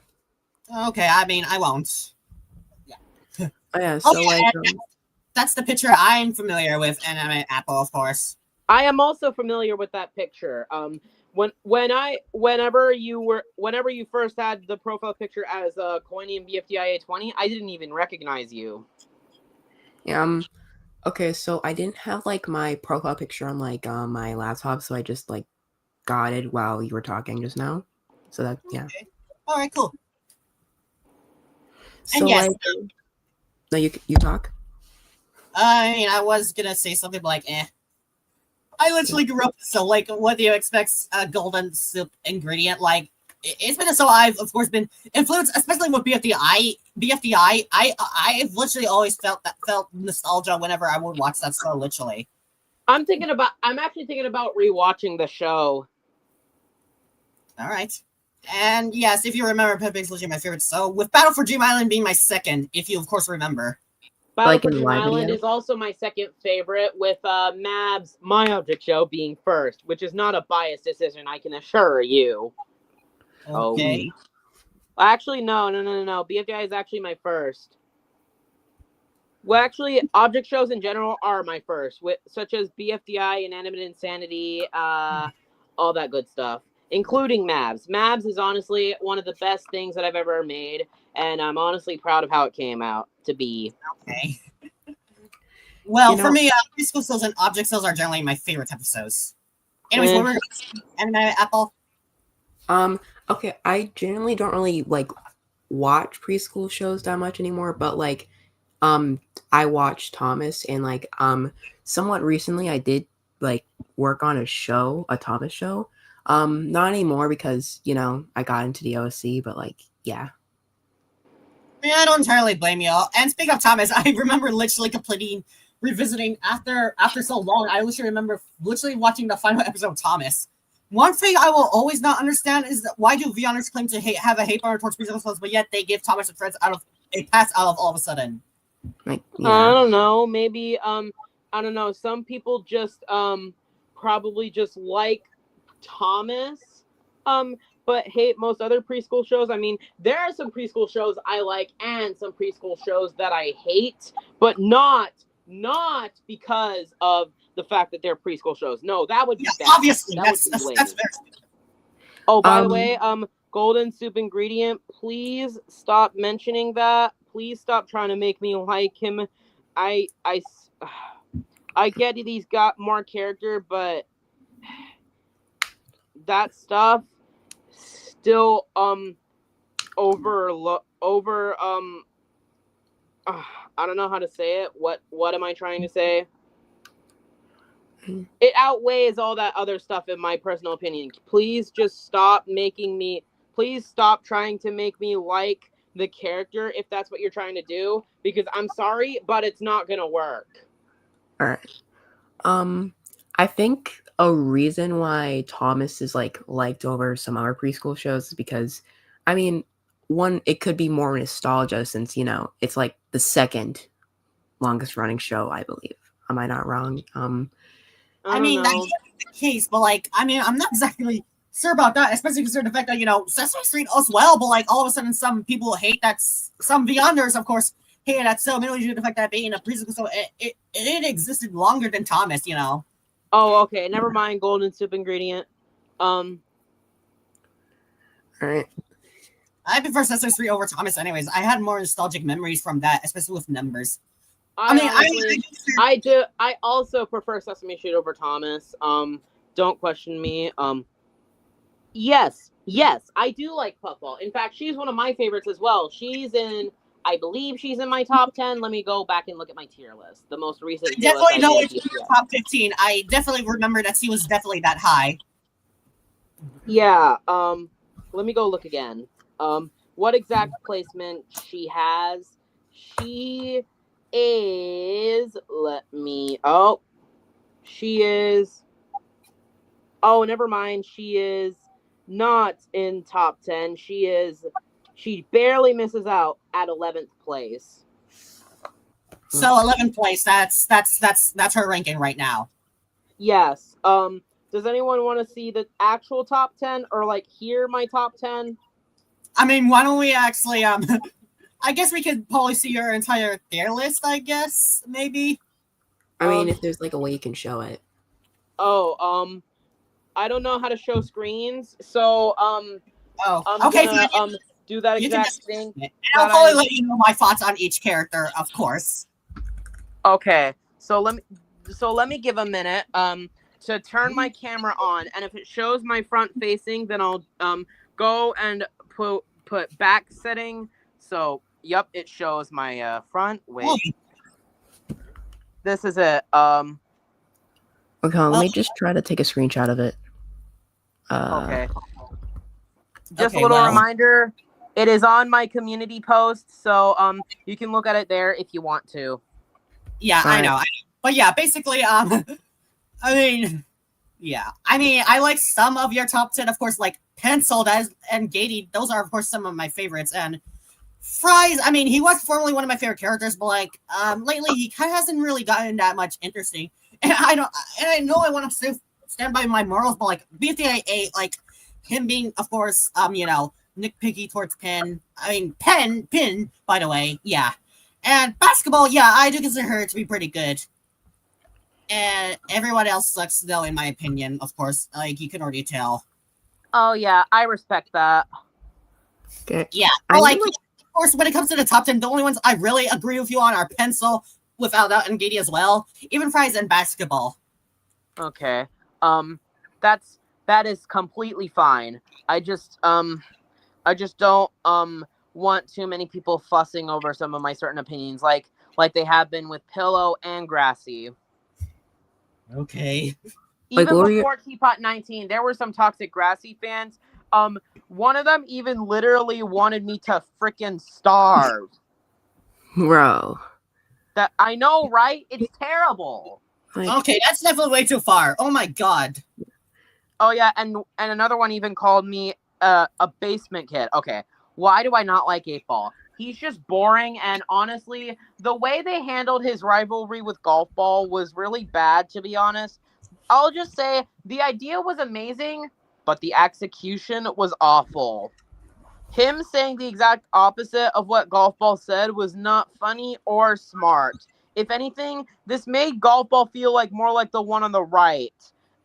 Okay, I mean, I won't. Oh yeah, so yeah, like That's the picture I'm familiar with, and I'm an Apple, of course. I am also familiar with that picture. Whenever you first had the profile picture as Coiny and BFDIA 20, I didn't even recognize you. yeah, okay, so I didn't have like my profile picture on like my laptop, so I just like got it while you were talking just now. So that yeah. Okay. All right, cool. So and yes, like, no, you talk. I mean, I was gonna say something like, I literally grew up, so like, what do you expect? A golden soup ingredient? Like, it's been so I've of course been influenced, especially with BFDI. I've literally always felt nostalgia whenever I would watch that show. Literally, I'm actually thinking about rewatching the show. all right. And yes, if you remember, Pepe's literally my favorite. So with Battle for Dream Island being my second, if you of course remember. Battle Like for in Dream live Island video? is also my second favorite, with Mab's My Object Show being first, which is not a biased decision, I can assure you. Okay. Actually, no. BFDI is actually my first. Well, actually, object shows in general are my first, such as BFDI, Inanimate Insanity, all that good stuff, including Mabs. Mabs is honestly one of the best things that I've ever made, and I'm honestly proud of how it came out to be. Okay. Well, You know- for me, preschool shows and object shows are generally my favorite type of shows. Anyways, what were Anime Apple? Okay, I generally don't really like watch preschool shows that much anymore, but like I watched Thomas, and like somewhat recently I did like work on a Thomas show. Not anymore because, you know, I got into the OSC, but like yeah. Yeah, I don't entirely blame you. And speaking of Thomas, I remember literally revisiting after so long. I literally remember literally watching the final episode of Thomas. One thing I will always not understand is that why do V-Honors claim to have a hate bar towards preschool shows, but yet they give Thomas and Friends a pass out of all of a sudden. Like I don't know. Maybe I don't know. Some people just probably just like Thomas, but hate most other preschool shows. I mean, there are some preschool shows I like and some preschool shows that I hate, but not because of the fact that they're preschool shows. No, that would be bad. Obviously, that's lame. very. Oh, by the way, Golden Soup Ingredient, please stop mentioning that. Please stop trying to make me like him. I get he's got more character, but that stuff still I don't know how to say it. What am I trying to say? It outweighs all that other stuff in my personal opinion. Please just stop trying to make me like the character if that's what you're trying to do, because I'm sorry, but it's not gonna work. All right. I think a reason why Thomas is like liked over some other preschool shows is because, I mean, one, it could be more nostalgia since, you know, it's like the second longest running show, I believe. Am I not wrong? I mean, that is the case, but like, I mean, I'm not exactly sure about that, especially considering the fact that, you know, Sesame Street as well, but like all of a sudden some people hate that, some Beyonders, of course, hate that so mainly due to the fact that being a preschool, so it existed longer than Thomas, you know. Oh, okay, never mind. Golden Soup Ingredient. All right. I prefer Sesame Street over Thomas anyways. I had more nostalgic memories from that, especially with numbers. I do. I also prefer Sesame Street over Thomas. Don't question me. Yes, I do like Puffball. In fact, she's one of my favorites as well. She's in I believe she's in my top 10. Let me go back and look at my tier list. The most recent I tier list definitely know I it's did. in your top 15. I definitely remember that she was definitely that high. Yeah. Let me go look again. What exact placement she has? She is. She is. Oh, never mind. She is not in top 10. She barely misses out at 11th place. So 11th place. That's her ranking right now. Yes. Does anyone want to see the actual top 10 or like hear my top 10? I mean, why don't we actually I guess we could probably see your entire tier list, I guess, maybe. I mean, if there's like a way you can show it. I don't know how to show screens, so I'm okay, gonna fine. do that You can exact just thing. and I'll probably let you know my thoughts on each character, of course. Okay, so let me give a minute to turn my camera on, and if it shows my front facing, then I'll go and put back setting. So yep, it shows my front. Wait, this is it. Okay, let me just try to take a screenshot of it. Okay. Just a little reminder, it is on my community post, so you can look at it there if you want to. Yeah, I know. But yeah, basically, I mean, I like some of your top 10, of course, like Pencil and Gady. Those are, of course, some of my favorites. And Fries, I mean, he was formerly one of my favorite characters, but like lately he kind of hasn't really gotten that much interesting. And I know I want to stand by my morals, but like BTA8, like him being, of course, nitpicky towards Pin, by the way, yeah. And Basketball, yeah, I do consider her to be pretty good. And everyone else sucks, though, in my opinion, of course. Like, you can already tell. Oh, yeah, I respect that. Okay. Yeah, but like, of course, when it comes to the top 10, the only ones I really agree with you on are Pencil, without that, and Gady as well. Even Fries and Basketball. Okay. That is completely fine. I just don't want too many people fussing over some of my certain opinions, like they have been with Pillow and Grassy. Okay. Even before Teapot 19, there were some toxic Grassy fans. One of them even literally wanted me to freaking starve. Bro. That I know, right? It's terrible. Okay, that's definitely way too far. Oh my god. Oh yeah, and another one even called me a basement kid. Okay, why do I not like 8-Ball? He's just boring, and honestly, the way they handled his rivalry with Golf Ball was really bad, to be honest. I'll just say the idea was amazing, but the execution was awful. Him saying the exact opposite of what Golf Ball said was not funny or smart. If anything, this made Golf Ball feel like more like the one on the right.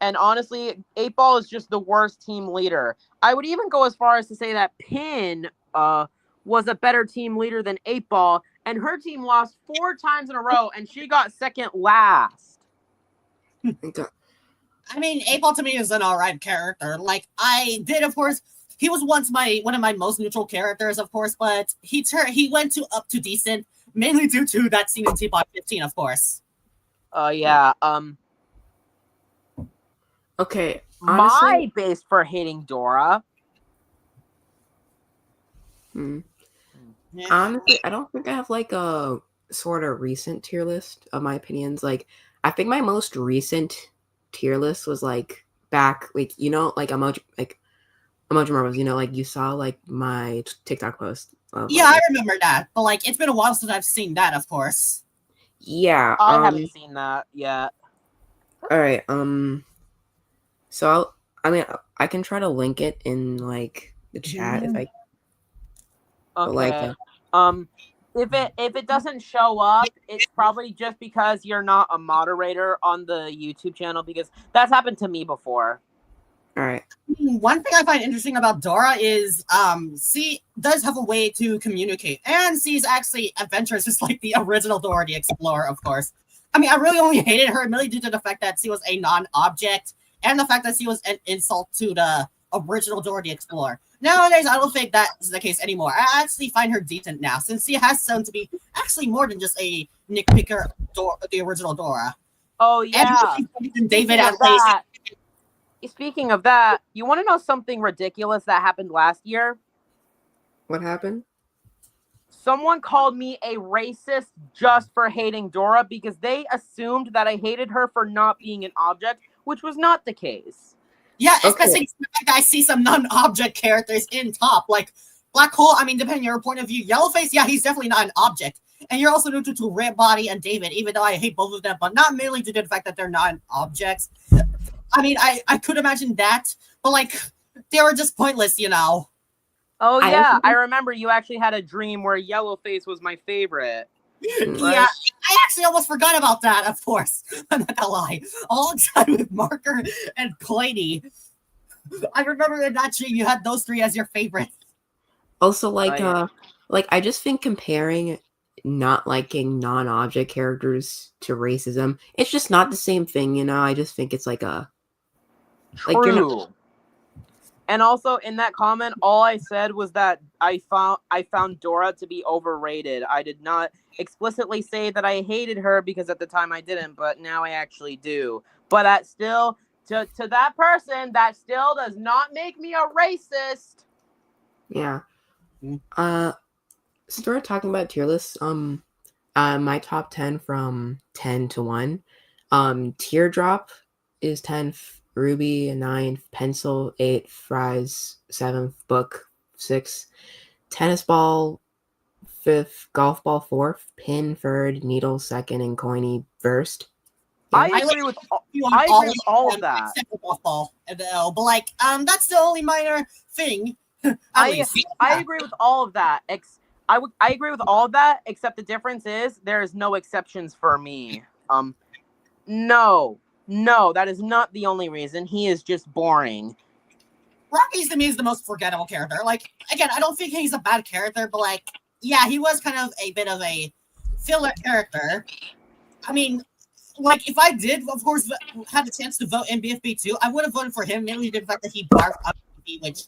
And honestly, 8-Ball is just the worst team leader. I would even go as far as to say that Pin was a better team leader than 8-Ball, and her team lost 4 times in a row, and she got second last. I mean, 8-Ball to me is an alright character. Like, I did, of course, he was once one of my most neutral characters, of course, but he went up to decent, mainly due to that scene in Teapot 15, of course. Yeah, Okay, honestly, my base for hating Dora. Honestly, I don't think I have like a sort of recent tier list of my opinions. Like, I think my most recent tier list was like back, like emoji marbles. Like you saw like my TikTok post. Yeah, I remember that, but like it's been a while since I've seen that. Of course. Yeah, I haven't seen that yet. All right. So I can try to link it in like the chat if I. Okay. If it doesn't show up, it's probably just because you're not a moderator on the YouTube channel, because that's happened to me before. All right. One thing I find interesting about Dora is C does have a way to communicate, and C's actually adventurous, just like the original Dora the Explorer, of course. I mean, I really only hated her mainly due to the fact that C was a non-object, and the fact that C was an insult to the original Dora the Explorer. Nowadays, I don't think that's the case anymore. I actually find her decent now, since she has shown to be actually more than just a nitpicker, the original Dora. Oh yeah. And David Speaking at of least. that, speaking of that, you want to know something ridiculous that happened last year? What happened? Someone called me a racist just for hating Dora because they assumed that I hated her for not being an object, which was not the case. Yeah, Okay. especially the fact that I see some non-object characters in top, like Black Hole. I mean, depending on your point of view, Yellowface, yeah, he's definitely not an object. And you're also neutral to Red Body and David, even though I hate both of them, but not merely due to the fact that they're not objects. I mean, I could imagine that, but like, they were just pointless, you know. Oh I yeah, also- I remember you actually had a dream where Yellowface was my favorite. Yeah, I actually almost forgot about that, of course. I'm not gonna lie. Alongside with Marker and Clady. I remember in that dream you had those three as your favorites. Also, like, yeah. I just think comparing not liking non-object characters to racism, it's just not the same thing, you know. I just think it's like a True. like, you're not- And also in that comment, all I said was that I found Dora to be overrated. I did not explicitly say that I hated her because at the time I didn't, but now I actually do. But that still, to that person, that still does not make me a racist. yeah. Mm. Since we're talking about tier lists, my top 10 from 10 to 1. Teardrop is 10th, Ruby 9th, Pencil 8th, Fries 7th, Book 6th, Tennis Ball 5th, Golf Ball 4th, Pin 3rd, Needle 2nd, and Coiny 1st. I I agree with You I want agree with all of that. Except for Golf Ball, but like, that's the only minor thing. At I least. agree with all of that. I agree with all of that, except the difference is there is no exceptions for me. No, that is not the only reason. He is just boring. Rocky's to me is the most forgettable character. Like, again, I don't think he's a bad character, but like, yeah, he was kind of a bit of a filler character. I mean, like, if I did, of course, had the chance to vote in BFB 2, I would have voted for him, mainly due to the fact that he barked up which,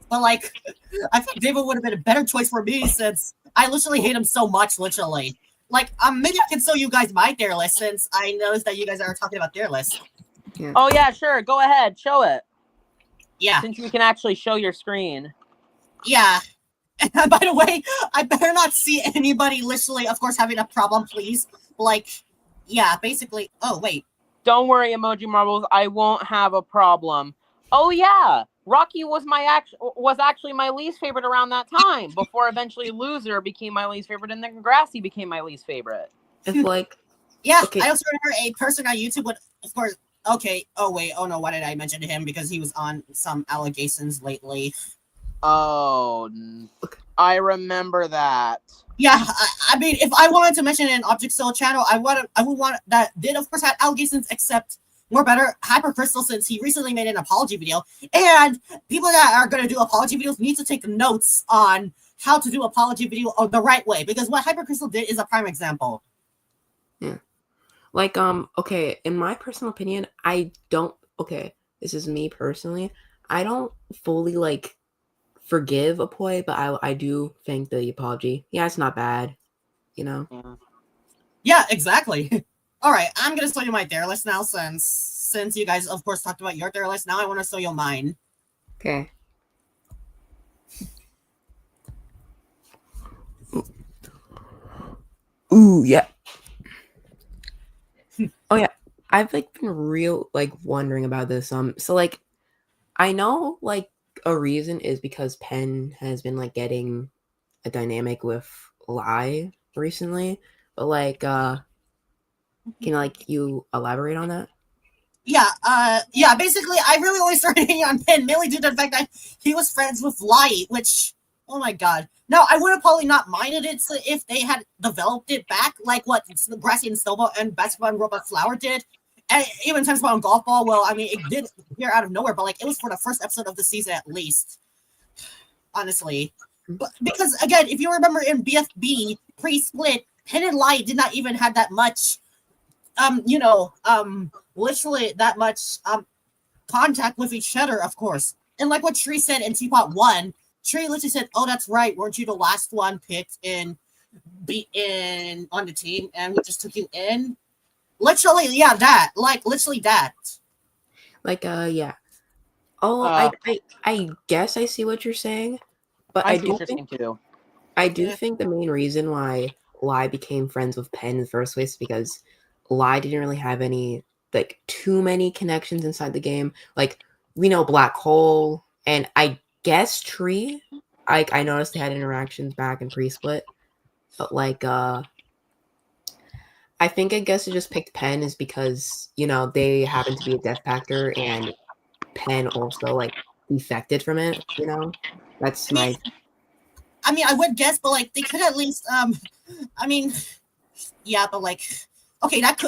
but like, I think David would have been a better choice for me since I literally hate him so much, literally. Like, maybe I can show you guys my tier list since I noticed that you guys are talking about tier list. Oh yeah, sure. Go ahead, show it. Yeah. Since you can actually show your screen. Yeah. And by the way, I better not see anybody literally, of course, having a problem, please. Like, yeah, basically. Oh, wait. Don't worry, Emoji Marbles. I won't have a problem. Oh yeah, Rocky was actually my least favorite around that time. Before eventually Loser became my least favorite, and then Grassy became my least favorite. It's like, Yeah, Okay. I also remember a person on YouTube would, of course. Okay. Oh wait. Oh no. Why did I mention him? Because he was on some allegations lately. Oh, I remember that. Yeah. I mean, if I wanted to mention an Object Cell channel, I would want that did of course have allegations, except more better Hypercrystal, since he recently made an apology video, and people that are going to do apology videos need to take notes on how to do apology video the right way, because what Hypercrystal did is a prime example. like, okay, in my personal opinion, this is me personally, I don't fully, like, forgive Apoy, but I do think the apology, yeah, it's not bad, you know? Yeah, exactly. All right, I'm gonna show you my tier list now, since you guys, of course, talked about your tier list. Now I want to show you mine. Okay. Ooh, yeah. Oh yeah, I've like been wondering about this. So like, I know like a reason is because Penn has been like getting a dynamic with Lai recently, but like, can like you elaborate on that? Yeah, basically, I really only started hating on Penn mainly due to the fact that he was friends with Light, which, oh my god. No, I would have probably not minded it if they had developed it back, like what Grassy and Snowball and Basketball and Robot Flower did. And even Tennis Ball and Golf Ball, well, I mean, it did appear out of nowhere, but like, it was for the first episode of the season at least. Honestly. But because, again, if you remember in BFB, pre-split, Penn and Light did not even have that much literally that much contact with each other, of course. And like what Tree said in Teapot 1, Tree literally said, "Oh, that's right. Weren't you the last one picked in on the team, and we just took you in?" Literally, yeah, that. Like literally that. Like, yeah. Oh, I guess I see what you're saying, but I see what you're saying too. I do think the main reason why Lai became friends with Penn in the first place is because Lai didn't really have any like too many connections inside the game. Like we know Black Hole and I guess Tree. I noticed they had interactions back in pre-split, but like I guess it just picked Penn is because they happen to be a Death Factor and Penn also like defected from it. That's my. I mean, I would guess, but like they could at least I mean, yeah, but like, okay, that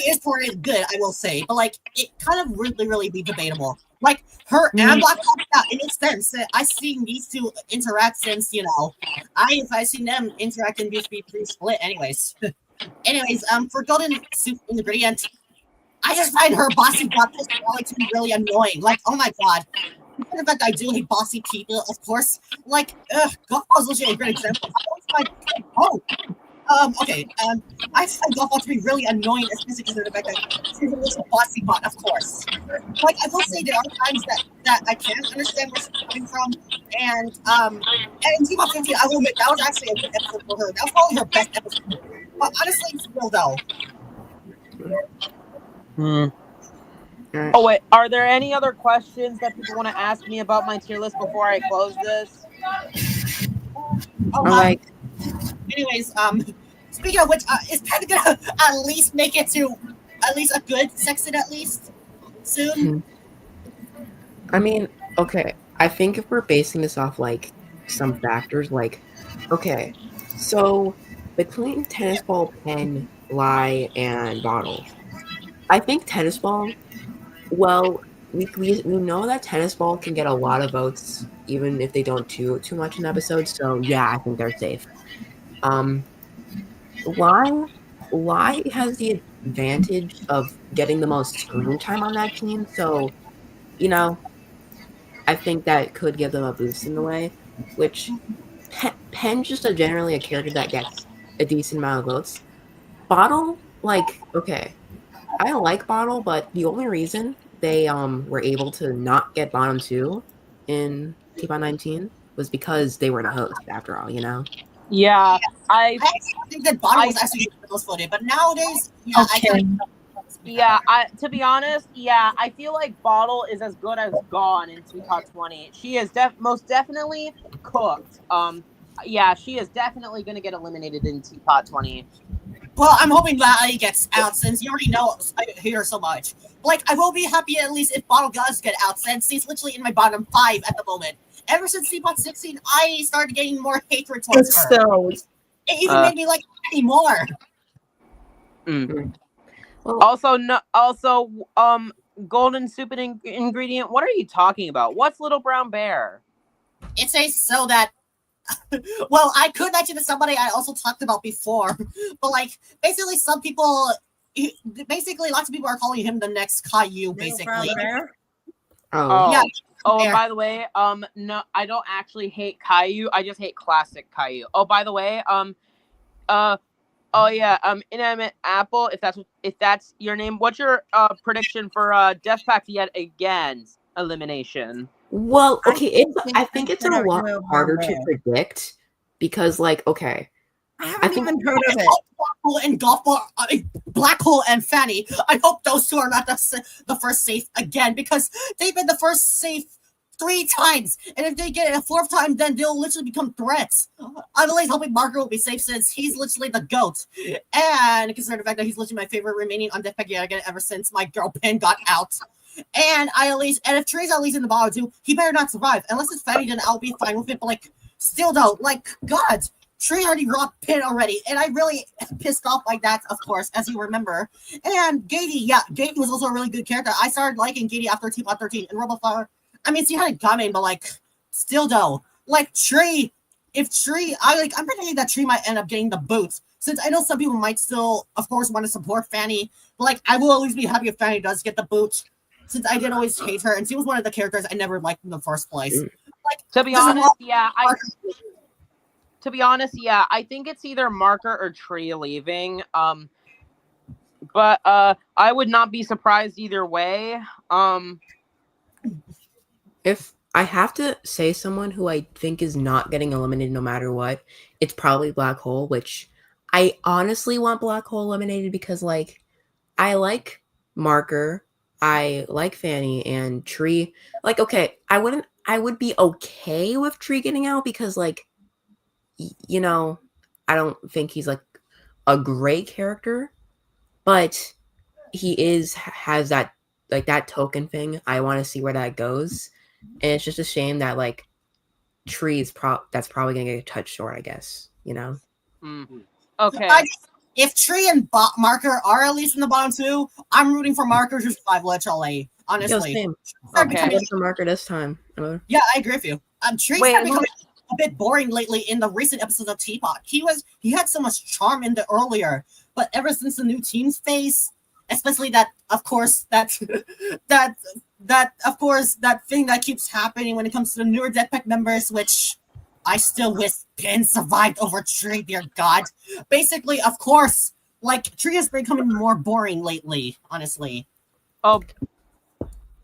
is for it good, I will say, but like it kind of really be debatable. Like her and Black Hawk, yeah, it makes sense. I've seen these two interact since I've seen them interact in BSB pre-split. Anyways, for Golden Soup Ingredient, I just find her bossy bot personality to be really annoying. Like, oh my god. In fact, I do hate bossy people, of course. Like, Golfball is literally a great example. Okay. I find Golfball to be really annoying, especially because of the fact that she's a little bossy bot, of course. Like, I will say there are times that I can't understand where she's coming from, and Team Up 15, I will admit, that was actually a good episode for her. That was probably her best episode. But honestly, it's real though. Oh wait, are there any other questions that people want to ask me about my tier list before I close this? Anyways, speaking of which, is Penn gonna at least make it to at least a good section at least soon? I mean, okay. I think if we're basing this off like some factors, like, okay, so between Tennis Ball, Penn, Lai, and Bottle, I think Tennis Ball. Well, we know that Tennis Ball can get a lot of votes even if they don't do too much in episodes. So yeah, I think they're safe. Lai has the advantage of getting the most screen time on that team. So, I think that could give them a boost in the way. Which Penn's just generally a character that gets a decent amount of votes. Bottle, like, okay. I like Bottle, but the only reason they were able to not get bottom 2 in T-Bot 19 was because they were the host, after all, Yeah, I think that Bottle was actually the most voted, but nowadays, to be honest, I feel like Bottle is as good as gone in T-Pot 20. She is most definitely cooked. She is definitely going to get eliminated in T-Pot 20. Well, I'm hoping that gets out since you already know I hate her so much. Like, I will be happy at least if Bottle does get out since he's literally in my bottom 5 at the moment. Ever since T-Bot 16, I started getting more hatred towards her. It even made me like Penny more. Also, Golden Soup Ingredient. What are you talking about? What's Little Brown Bear? It says so that. Well, I could mention to somebody I also talked about before, but like basically, lots of people are calling him the next Caillou. Basically. Oh yeah. Oh, by the way, no, I don't actually hate Caillou. I just hate classic Caillou. Oh, by the way, Inanimate Apple. If that's your name, what's your prediction for Death Pact yet again's elimination? Well, okay, I think it's a lot harder to predict because, like, okay, I haven't even heard of it. Black Hole and Fanny. I hope those two are not the first safe again because they've been the first safe 3 times, and if they get it a 4th time, then they'll literally become threats. I'm always hoping Margaret will be safe since he's literally the GOAT, and considering the fact that he's literally my favorite remaining on Death Pact again ever since my girl Penn got out. And if Trey's at least in the bottom 2, he better not survive. Unless it's Fanny, then I'll be fine with it. But like, still though, like, God, Trey already rocked Penn already, and I really pissed off like that, of course, as you remember. And Gady, Gady was also a really good character. I started liking Gady after T-Pot 13 and RoboFlower. I mean, she had it coming, but like, still though, like Trey, I'm predicting that Trey might end up getting the boots. Since I know some people might still, of course, want to support Fanny, but like, I will always be happy if Fanny does get the boot. since I did always hate her, and she was one of the characters I never liked in the first place. Like, To be doesn't honest, want- I think it's either Marker or Tree leaving. But I would not be surprised either way. If I have to say someone who I think is not getting eliminated no matter what, it's probably Black Hole, which I honestly want Black Hole eliminated because, like, I like Marker, I like Fanny, and Tree. Like, okay, I would be okay with Tree getting out because, like, you know, I don't think he's, like, a great character, but he has that, like, that token thing. I want to see where that goes. And it's just a shame that, like, Tree's that's probably gonna get touched short, I guess, you know. Okay. If Tree and Marker are at least in the bottom two, I'm rooting for Marker to survive literally. Honestly, Yo, same. Okay. I'm for Marker this time. Yeah, I agree with you. Tree's Wait, becoming a bit boring lately in the recent episodes of Teapot. He had so much charm in the earlier, but ever since the new team's phase, especially that thing that keeps happening when it comes to the newer Deathpack members, which I still wish Ben survived over Tree, dear God. Basically, of course, like, Tree is becoming more boring lately, honestly. Oh,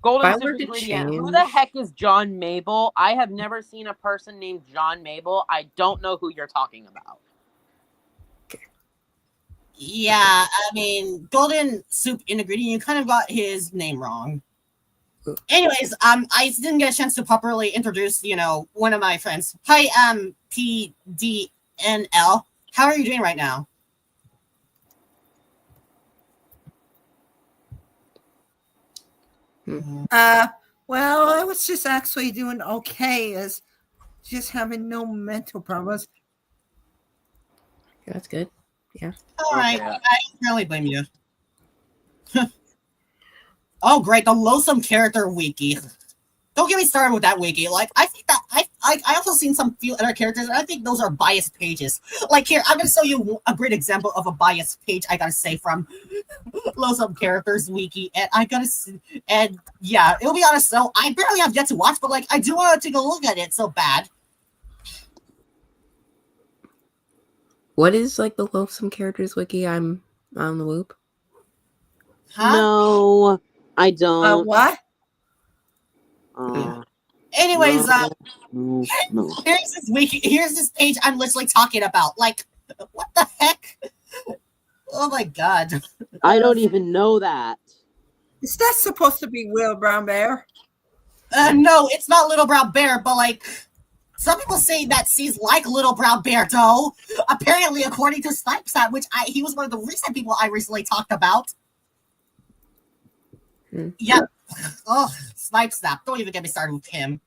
Golden If I were Super to Ingredient. Who change- the heck is John Mabel? I have never seen a person named John Mabel. I don't know who you're talking about. Yeah, I mean, Golden Soup Ingredient, you kind of got his name wrong. Anyways, I didn't get a chance to properly introduce, one of my friends. Hi, PDNL. How are you doing right now? Well, I was just actually doing okay, as just having no mental problems. Yeah, that's good. All right, Okay. I don't really blame you. Oh, great, the Loathsome Character Wiki. Don't get me started with that wiki. Like, I think that I also seen some few other characters, and I think those are biased pages. Like, here, I'm gonna show you a great example of a biased page. I gotta say from Loathsome Characters Wiki, and yeah, it'll be honest. So I barely have yet to watch, but like, I do want to take a look at it so bad. What is, like, the Loathsome Characters Wiki? I'm on the loop. Huh? No, I don't. What? Anyways, no. here's this wiki. Here's this page I'm literally talking about. Like, what the heck? Oh my god. I don't even know that. Is that supposed to be Will Brown Bear? No, it's not Little Brown Bear, but like, some people say that she's like Little Brown Bear, though. Apparently, according to Snipesat, which he was one of the recent people I recently talked about. Yeah. Oh, Snipesat. Don't even get me started with him.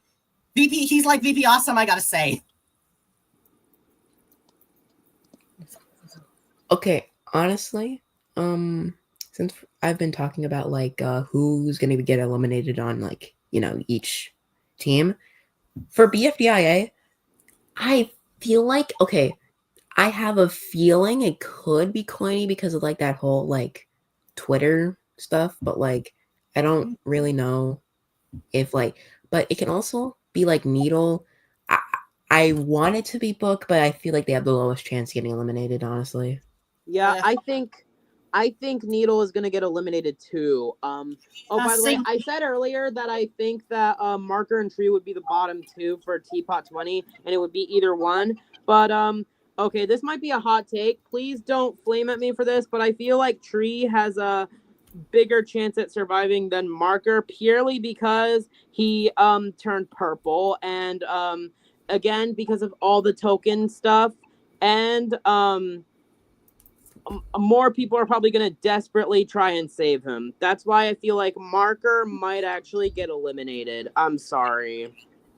VP, he's like VP Awesome, I gotta say. Okay, honestly, since I've been talking about, like, who's gonna get eliminated on, like, each team, for BFDIA, I feel like, okay, I have a feeling it could be Coiny because of, like, that whole, like, Twitter stuff, but, like, I don't really know if, like, but it can also be, like, Needle. I want it to be Book, but I feel like they have the lowest chance of getting eliminated, honestly. Yeah, I think Needle is gonna get eliminated too. By the way, I said earlier that I think that Marker and Tree would be the bottom two for Teapot 20, and it would be either one. But okay, this might be a hot take. Please don't flame at me for this, but I feel like Tree has a bigger chance at surviving than Marker purely because he turned purple, and again because of all the token stuff, and more people are probably going to desperately try and save him. That's why I feel like Marker might actually get eliminated. I'm sorry.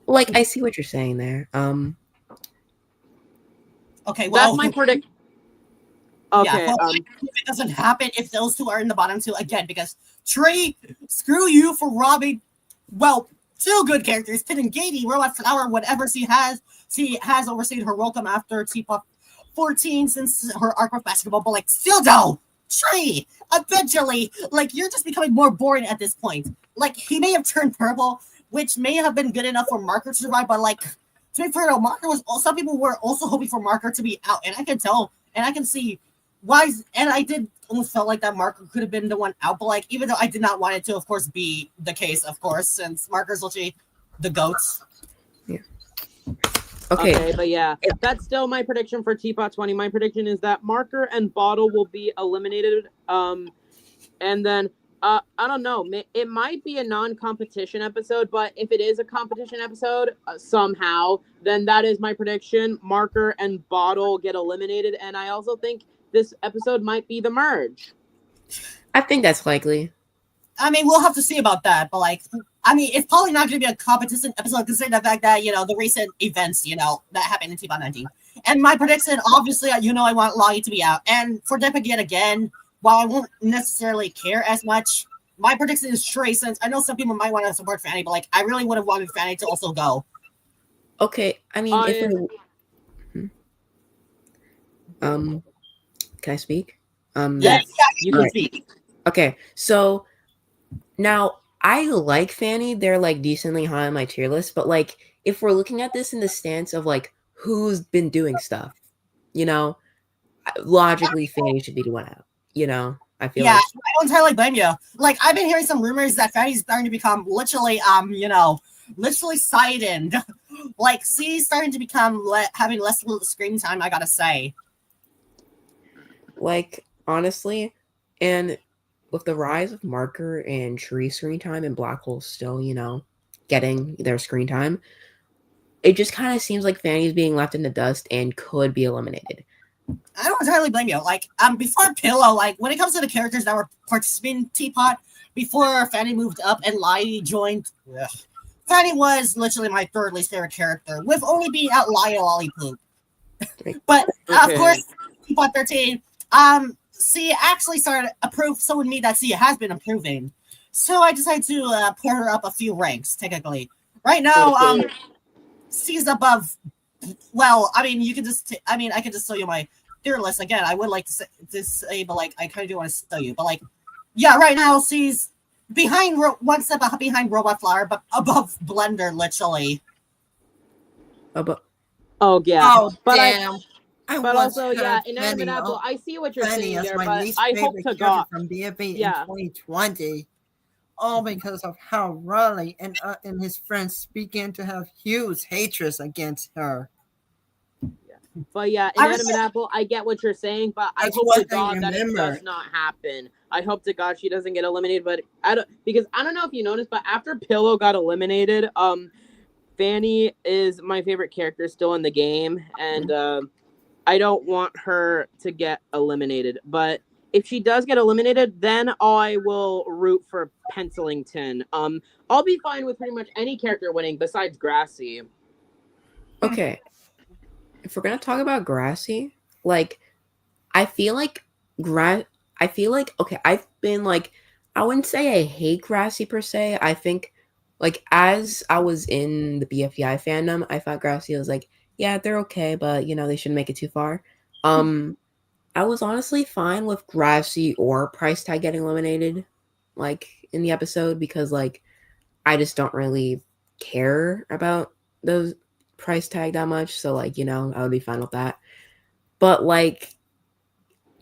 Like, I see what you're saying there. Okay, well, That's my predict. Okay. Yeah, well, if it doesn't happen if those two are in the bottom two again, because Tree, screw you for robbing, well, two good characters, Pit and Gady, Robot Flower, whatever she has overstayed her welcome after Teapot 14 since her arc of basketball, but like, still though, Tree, eventually, like, you're just becoming more boring at this point. like he may have turned purple, which may have been good enough for Marker to survive, but like to be fair, though, Marker was some people were also hoping for Marker to be out, and I can tell and I can see why. And I did almost felt like that Marker could have been the one out, but like even though I did not want it to, of course, be the case, of course, since Marker's literally the goats. Okay. But yeah, that's still my prediction for Teapot 20. My prediction is that Marker and Bottle will be eliminated. And then I don't know. It might be a non-competition episode, but if it is a competition episode somehow, then that is my prediction. Marker and Bottle get eliminated, and I also think this episode might be the merge. I think that's likely. I mean, we'll have to see about that, but like, I mean, it's probably not going to be a competition episode considering the fact that, the recent events, that happened in Teapot 19. And my prediction, obviously, I want Lottie to be out. And for Depa yet again, while I won't necessarily care as much, my prediction is Trey, since I know some people might want to support Fanny, but like, I really would have wanted Fanny to also go. Okay, I mean, can I speak? Yes, you can speak. Okay, so now I like Fanny. They're like decently high on my tier list, but like if we're looking at this in the stance of like who's been doing stuff, logically Fanny should be the one out. I feel like. I don't entirely blame you. Like I've been hearing some rumors that Fanny's starting to become literally literally sighted. Like she's starting to become having less screen time, I gotta say. Like honestly, and with the rise of Marker and Tree screen time and Black Hole still, getting their screen time, it just kind of seems like Fanny's being left in the dust and could be eliminated. I don't entirely blame you. Like, before Pillow, like, when it comes to the characters that were participating in Teapot, before Fanny moved up and Lottie joined, Fanny was literally my third least favorite character, with only being out Lollipop. But, of course, Teapot 13, Sia actually started showing me that Sia has been improving. So I decided to put her up a few ranks, technically. Right now, Sia's above. Well, I mean, you can just. I can just show you my tier list again. I would like to say, but like, I kind of do want to show you. But like, yeah, right now she's behind one step behind Robot Flower, but above Blender, literally. Oh yeah. Oh but damn. But also, Inanimate Apple, I see what you're saying there, but I hope to God. From BFA in 2020, all because of how Raleigh and his friends began to have huge hatred against her. But Inanimate Apple, I get what you're saying, but I hope to God that it does not happen. I hope to God she doesn't get eliminated, but I don't know if you noticed, but after Pillow got eliminated, Fanny is my favorite character still in the game, and I don't want her to get eliminated, but if she does get eliminated, then I will root for Pencilington. I'll be fine with pretty much any character winning besides Grassy. Okay. If we're gonna talk about Grassy, like I feel like I've been like, I wouldn't say I hate Grassy per se. I think like as I was in the BFEI fandom, I thought Grassy was like, yeah, they're okay, but they shouldn't make it too far. I was honestly fine with Grassy or Price Tag getting eliminated, like in the episode, because like I just don't really care about those Price Tag that much. So like, I would be fine with that. But like,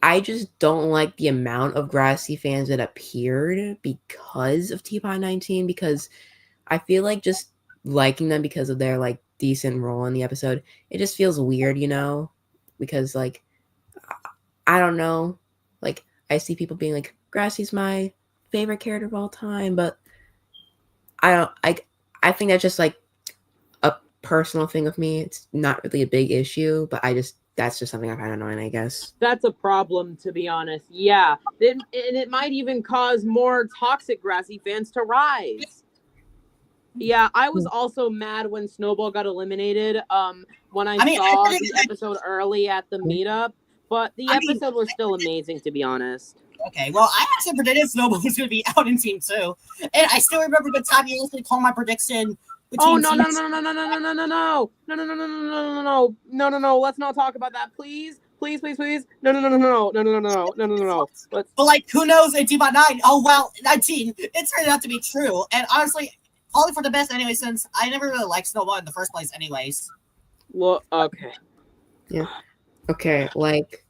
I just don't like the amount of Grassy fans that appeared because of Teapot 19, because I feel like just liking them because of their like decent role in the episode, it just feels weird, because like I don't know, like I see people being like Grassy's my favorite character of all time, but I think that's just like a personal thing with me. It's not really a big issue, but that's just something I find annoying, I guess. That's a problem, to be honest. Yeah, and it might even cause more toxic Grassy fans to rise. Yeah, I was also mad when Snowball got eliminated. When I saw the episode early at the meetup, but the episode was still amazing, to be honest. Okay, well, I actually predicted Snowball was going to be out in Team 2, and I still remember the time you listened to call my prediction. No! Let's not talk about that, please. Please, please, please. No. Let's. But like, who knows? In T-Bot 9, oh well, 19. It turned out to be true, and honestly, probably for the best anyway. Since I never really liked Snowball in the first place, anyways. Look, okay. Okay, like,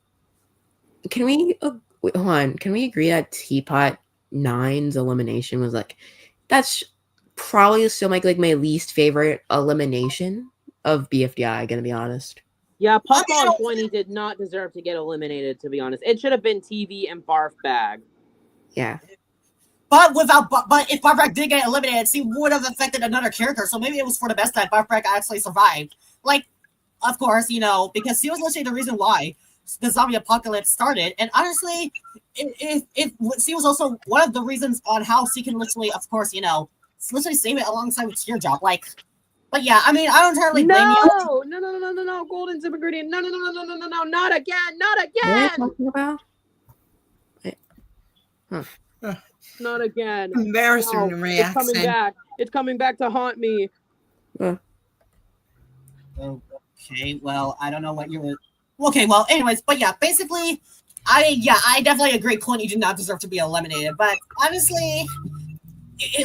can we wait, hold on? Can we agree that Teapot 9's elimination was like, that's probably still like my least favorite elimination of BFDI? Gonna be honest. Yeah, Puffball and 20 did not deserve to get eliminated. To be honest, it should have been TV and Barf Bag. Yeah. But if Barfrag did get eliminated, she would have affected another character. So maybe it was for the best that Barfrag actually survived. Like, of course, you know, because she was literally the reason why the zombie apocalypse started. And honestly, she was also one of the reasons on how she can literally, of course, you know, literally save it alongside with Teardrop. Like, but yeah, I mean, I don't entirely blame you. No, Golden Super Ingredient. No, not again, not What are you again. talking about? Not again. Embarrassing No, it's reaction. coming back. It's coming back to haunt me. Okay, well, I don't know what you were. Okay, well, anyways, but yeah, basically, I definitely agree. Quinny did not deserve to be eliminated, but honestly,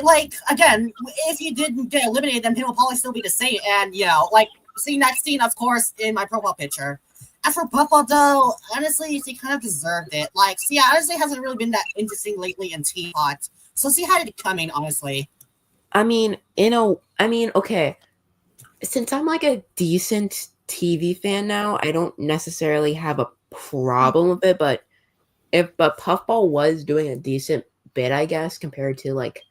like again, if you didn't get eliminated, then it will probably still be the same. And you know, like seeing that scene, of course, in my profile picture. As for Puffball, though, honestly, she kind of deserved it. Like, see, honestly, hasn't really been that interesting lately in Teapot, so she had it coming, honestly. I mean, okay. Since I'm like a decent TV fan now, I don't necessarily have a problem with it, but Puffball was doing a decent bit, I guess, compared to like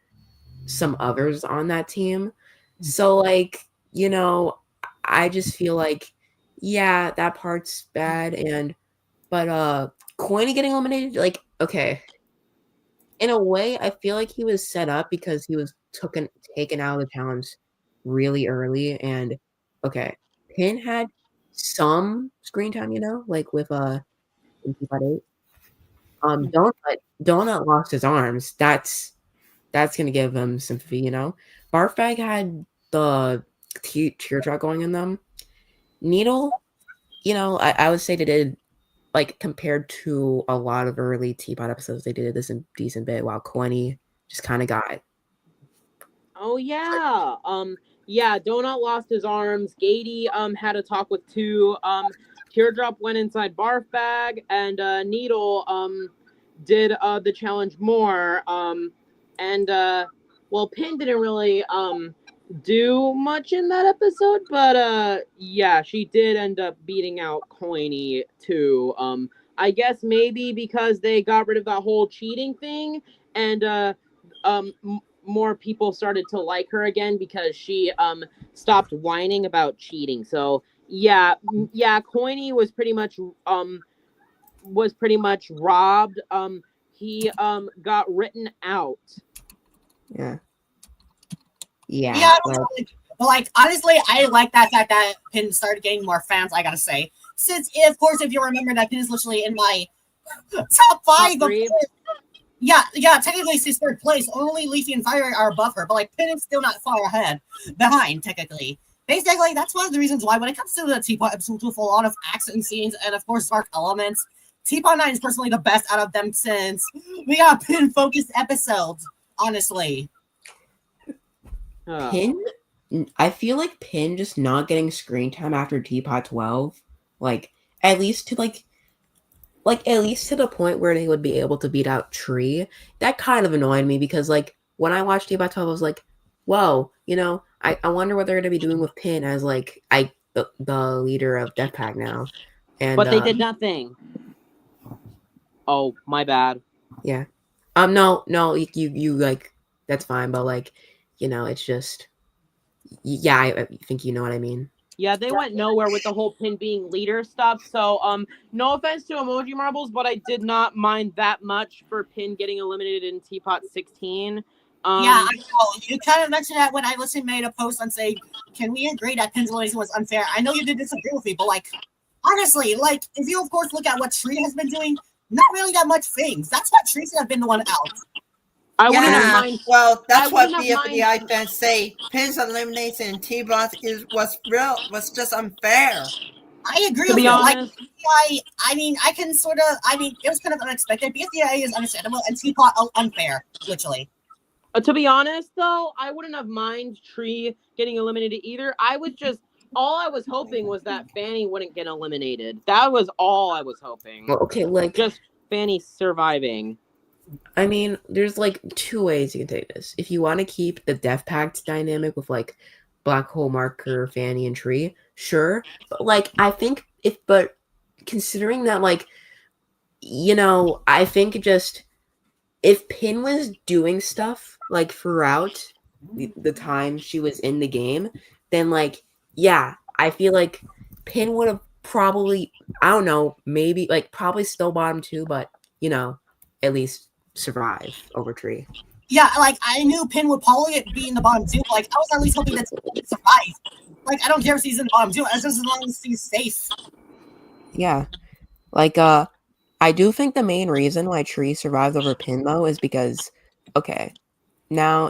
some others on that team. So like, you know, I just feel like, yeah, that part's bad, but Coiny getting eliminated, like, okay. In a way, I feel like he was set up because he was taken out of the challenge really early, and okay, Pin had some screen time, you know, like with in Teapot 8. Donut lost his arms. That's gonna give him sympathy, you know. Barfbag had the teardrop going in them. Needle, you know, I would say they did, like, compared to a lot of early Teapot episodes, they did this in decent bit, while Coiny just kind of got it. Oh yeah. Yeah, Donut lost his arms. Gady had a talk with 2. Teardrop went inside Barf Bag, and Needle did the challenge more. And well, Pin didn't really do much in that episode, but yeah, she did end up beating out Coiny too. I guess maybe because they got rid of that whole cheating thing, and more people started to like her again because she stopped whining about cheating. So yeah, Coiny was pretty much robbed. He got written out. Yeah. Yeah, but like honestly, I like that fact that Pin started getting more fans. I gotta say, since of course, if you remember that Pin is literally in my top 5 of. Yeah, technically she's 3rd place. Only Leafy and Fire are above her, but like Pin is still not far behind, technically. Basically, that's one of the reasons why when it comes to the Teapot episode with a lot of action scenes and of course dark elements, Teapot 9 is personally the best out of them since we got Pin-focused episodes, honestly. Pin, I feel like Pin just not getting screen time after Teapot 12, like at least to the point where they would be able to beat out Tree. That kind of annoyed me because like when I watched Teapot 12, I was like, whoa, you know, I wonder what they're gonna be doing with Pin as like the leader of Deathpack now. And but they did nothing. Oh, my bad. Yeah. No, you like that's fine, but like, you know, it's just, yeah, I think you know what I mean. Yeah, they went nowhere with the whole Pin being leader stuff. So, no offense to Emoji Marbles, but I did not mind that much for Pin getting eliminated in Teapot 16. Yeah, I know. You kind of mentioned that when I made a post on saying, can we agree that Pin's elimination was unfair? I know you did disagree with me, but like, honestly, like, if you of course look at what Tree has been doing, not really that much things. That's why Tree should have been the one out. I wouldn't have mind. Well, that's what wouldn't have BFDI fans say. Pin's elimination in T-Bots was just unfair. I agree To with be you. Like, honest, I mean, I can sort of. I mean, it was kind of unexpected. BSDI is understandable, and Teapot unfair, literally. to be honest, though, I wouldn't have mind Tree getting eliminated either. All I was hoping was that Fanny wouldn't get eliminated. That was all I was hoping. Well, okay, like Just Fanny surviving. I mean, there's like two ways you can take this. If you want to keep the Death Pact dynamic with like Black Hole Marker, Fanny, and Tree, sure. But like, I think but considering that, like, I think just if Pin was doing stuff like throughout the time she was in the game, then like, yeah, I feel like Pin would have probably, I don't know, maybe like probably still bottom two, but at least survive over Tree. Yeah, like I knew Pin would probably be in the bottom two. Like I was at least hoping that he'd survive. Like I don't care if he's in the bottom two, as long as he's safe. Yeah. Like I do think the main reason why Tree survived over Pin though is because now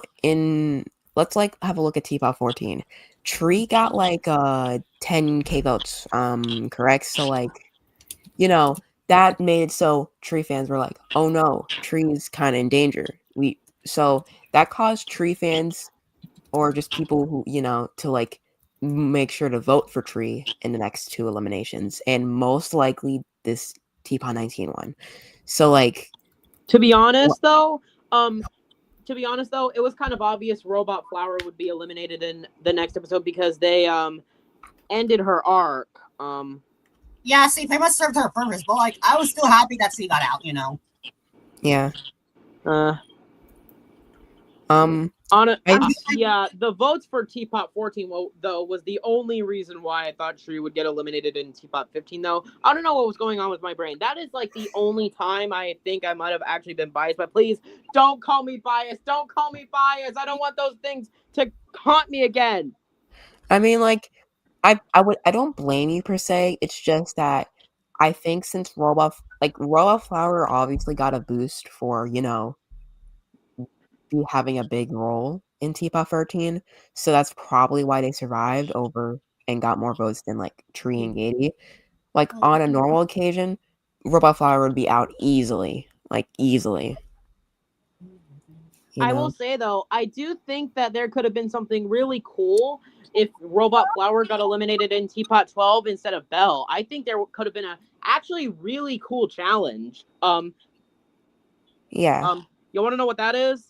let's like have a look at T-Pop 14. Tree got like 10k votes, correct? So like, that made it so Tree fans were like, oh no, Tree's kind of in danger. So that caused Tree fans or just people who, to like make sure to vote for Tree in the next two eliminations. And most likely this Teapot 19 one. So like, To be honest, though, it was kind of obvious Robot Flower would be eliminated in the next episode because they ended her arc. Yeah, see, pretty much served her purpose, but like I was still happy that she got out. yeah. Yeah, the votes for Teapot 14 though was the only reason why I thought Tree would get eliminated in Teapot 15 though. I don't know what was going on with my brain. That is like the only time I think I might have actually been biased, but please don't call me biased. Don't call me biased. I don't want those things to haunt me again. I mean, like, I don't blame you per se. It's just that I think since Robot Flower obviously got a boost for, having a big role in Teapot 13, so that's probably why they survived over and got more votes than like Tree and Gady. Like on a normal occasion, Robot Flower would be out easily. I will say though, I do think that there could have been something really cool if Robot Flower got eliminated in Teapot 12 instead of Belle. I think there could have been a actually really cool challenge. Yeah. You want to know what that is?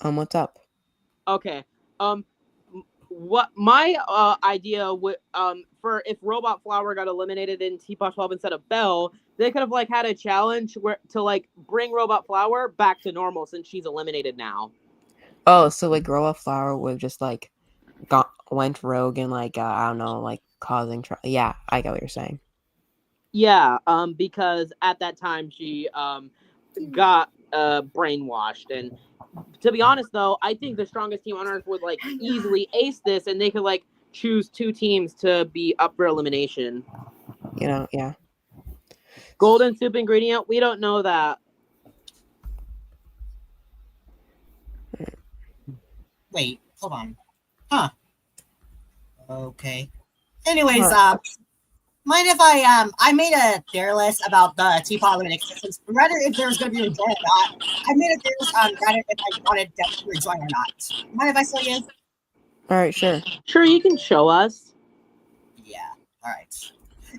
What's up? Okay. What my idea would for if Robot Flower got eliminated in Teapot 12 instead of Belle, they could have like had a challenge to like bring Robot Flower back to normal since she's eliminated now. Oh, so like Robot Flower would just like went rogue and like I don't know, like causing yeah, I get what you're saying. Yeah, because at that time she got brainwashed. And to be honest though, I think the strongest team on Earth would like easily ace this, and they could like choose two teams to be up for elimination. Yeah. Golden soup ingredient, we don't know that. Wait, hold on. Huh. Okay. Anyways, mind if I made a tier list about the Teapot eliminations. Rather if there was going to be a rejoin or not. I made a tier list on rather if I wanted Death to rejoin or not. Mind if I show you? All right, sure. Sure, you can show us. Yeah. All right.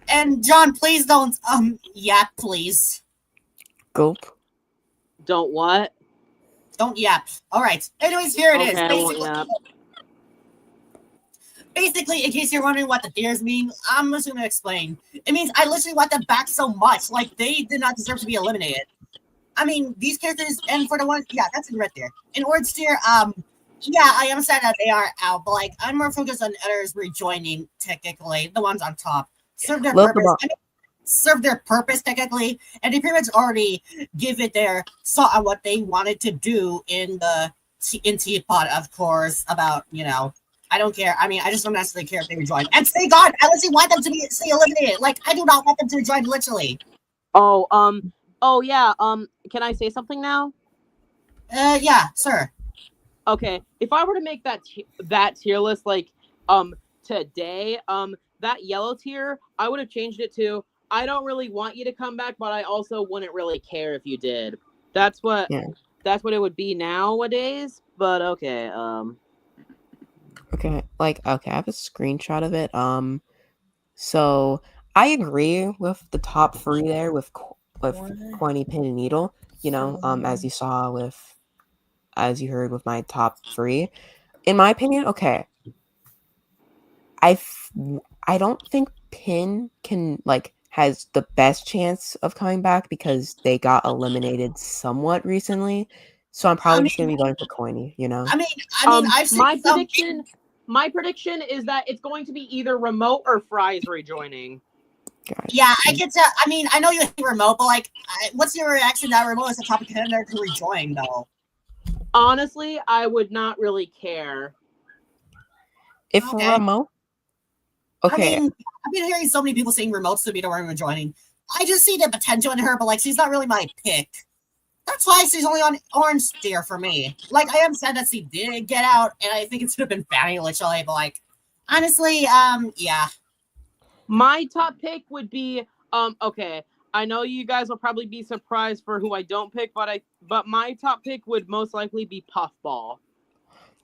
And John, please don't yap, please. Gulp. Don't what? Don't yap. All right. Anyways, here it is. Okay, I won't yap. Basically, in case you're wondering what the tiers mean, I'm just going to explain. It means I literally want them back so much. Like, they did not deserve to be eliminated. I mean, these characters, and for the ones, yeah, that's in red tier. In orange tier, yeah, I understand that they are out, but, like, I'm more focused on others rejoining, technically. The ones on top. Serve their purpose, technically. And they pretty much already give it their thought on what they wanted to do in Teapot, of course, about, I don't care. I mean, I just don't necessarily care if they rejoin. And thank God, I literally want them to stay eliminated. Like, I do not want them to rejoin, literally. Oh, yeah. Can I say something now? Yeah, sir. Okay. If I were to make that tier list, like, today, that yellow tier, I would have changed it to I don't really want you to come back, but I also wouldn't really care if you did. That's what Yeah. that's what it would be nowadays. But okay, Okay, okay, I have a screenshot of it. So I agree with the top three there with Coiny, Pin, and Needle. You know, as you heard with my top three. In my opinion, okay, I don't think Pin can has the best chance of coming back because they got eliminated somewhat recently. So I'm I probably mean, just gonna be going for Coiny. You know. I've seen some. my prediction is that it's going to be either Remote or Fries rejoining. Guys. Yeah, I can tell. I mean, I know you hate Remote, but what's your reaction that Remote is a top contender to rejoin, though? Honestly, I would not really care. If Okay. Remote. Okay. I mean, I've been hearing so many people saying Remote's to be the one rejoining. I just see the potential in her, but she's not really my pick. That's why she's only on Orange Tier for me. I am sad that she did get out, and I think it should have been Fanny literally, but honestly, yeah. My top pick would be okay. I know you guys will probably be surprised for who I don't pick, but my top pick would most likely be Puffball.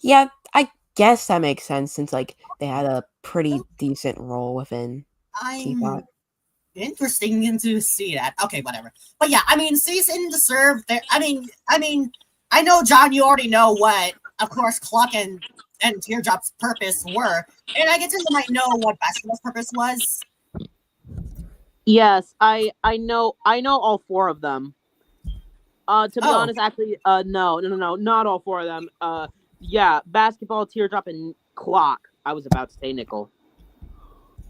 Yeah, I guess that makes sense since they had a pretty decent role within Teapot. Interesting to see that. Okay, whatever. But yeah, I mean, she's in the serve there. I mean, I know, John, you already know what, of course, Cluck and Teardrop's purpose were, and I guess you might know what Basketball's purpose was. Yes, I know all four of them. To be honest, actually, no, not all four of them. Yeah, Basketball, Teardrop, and Clock. I was about to say Nickel.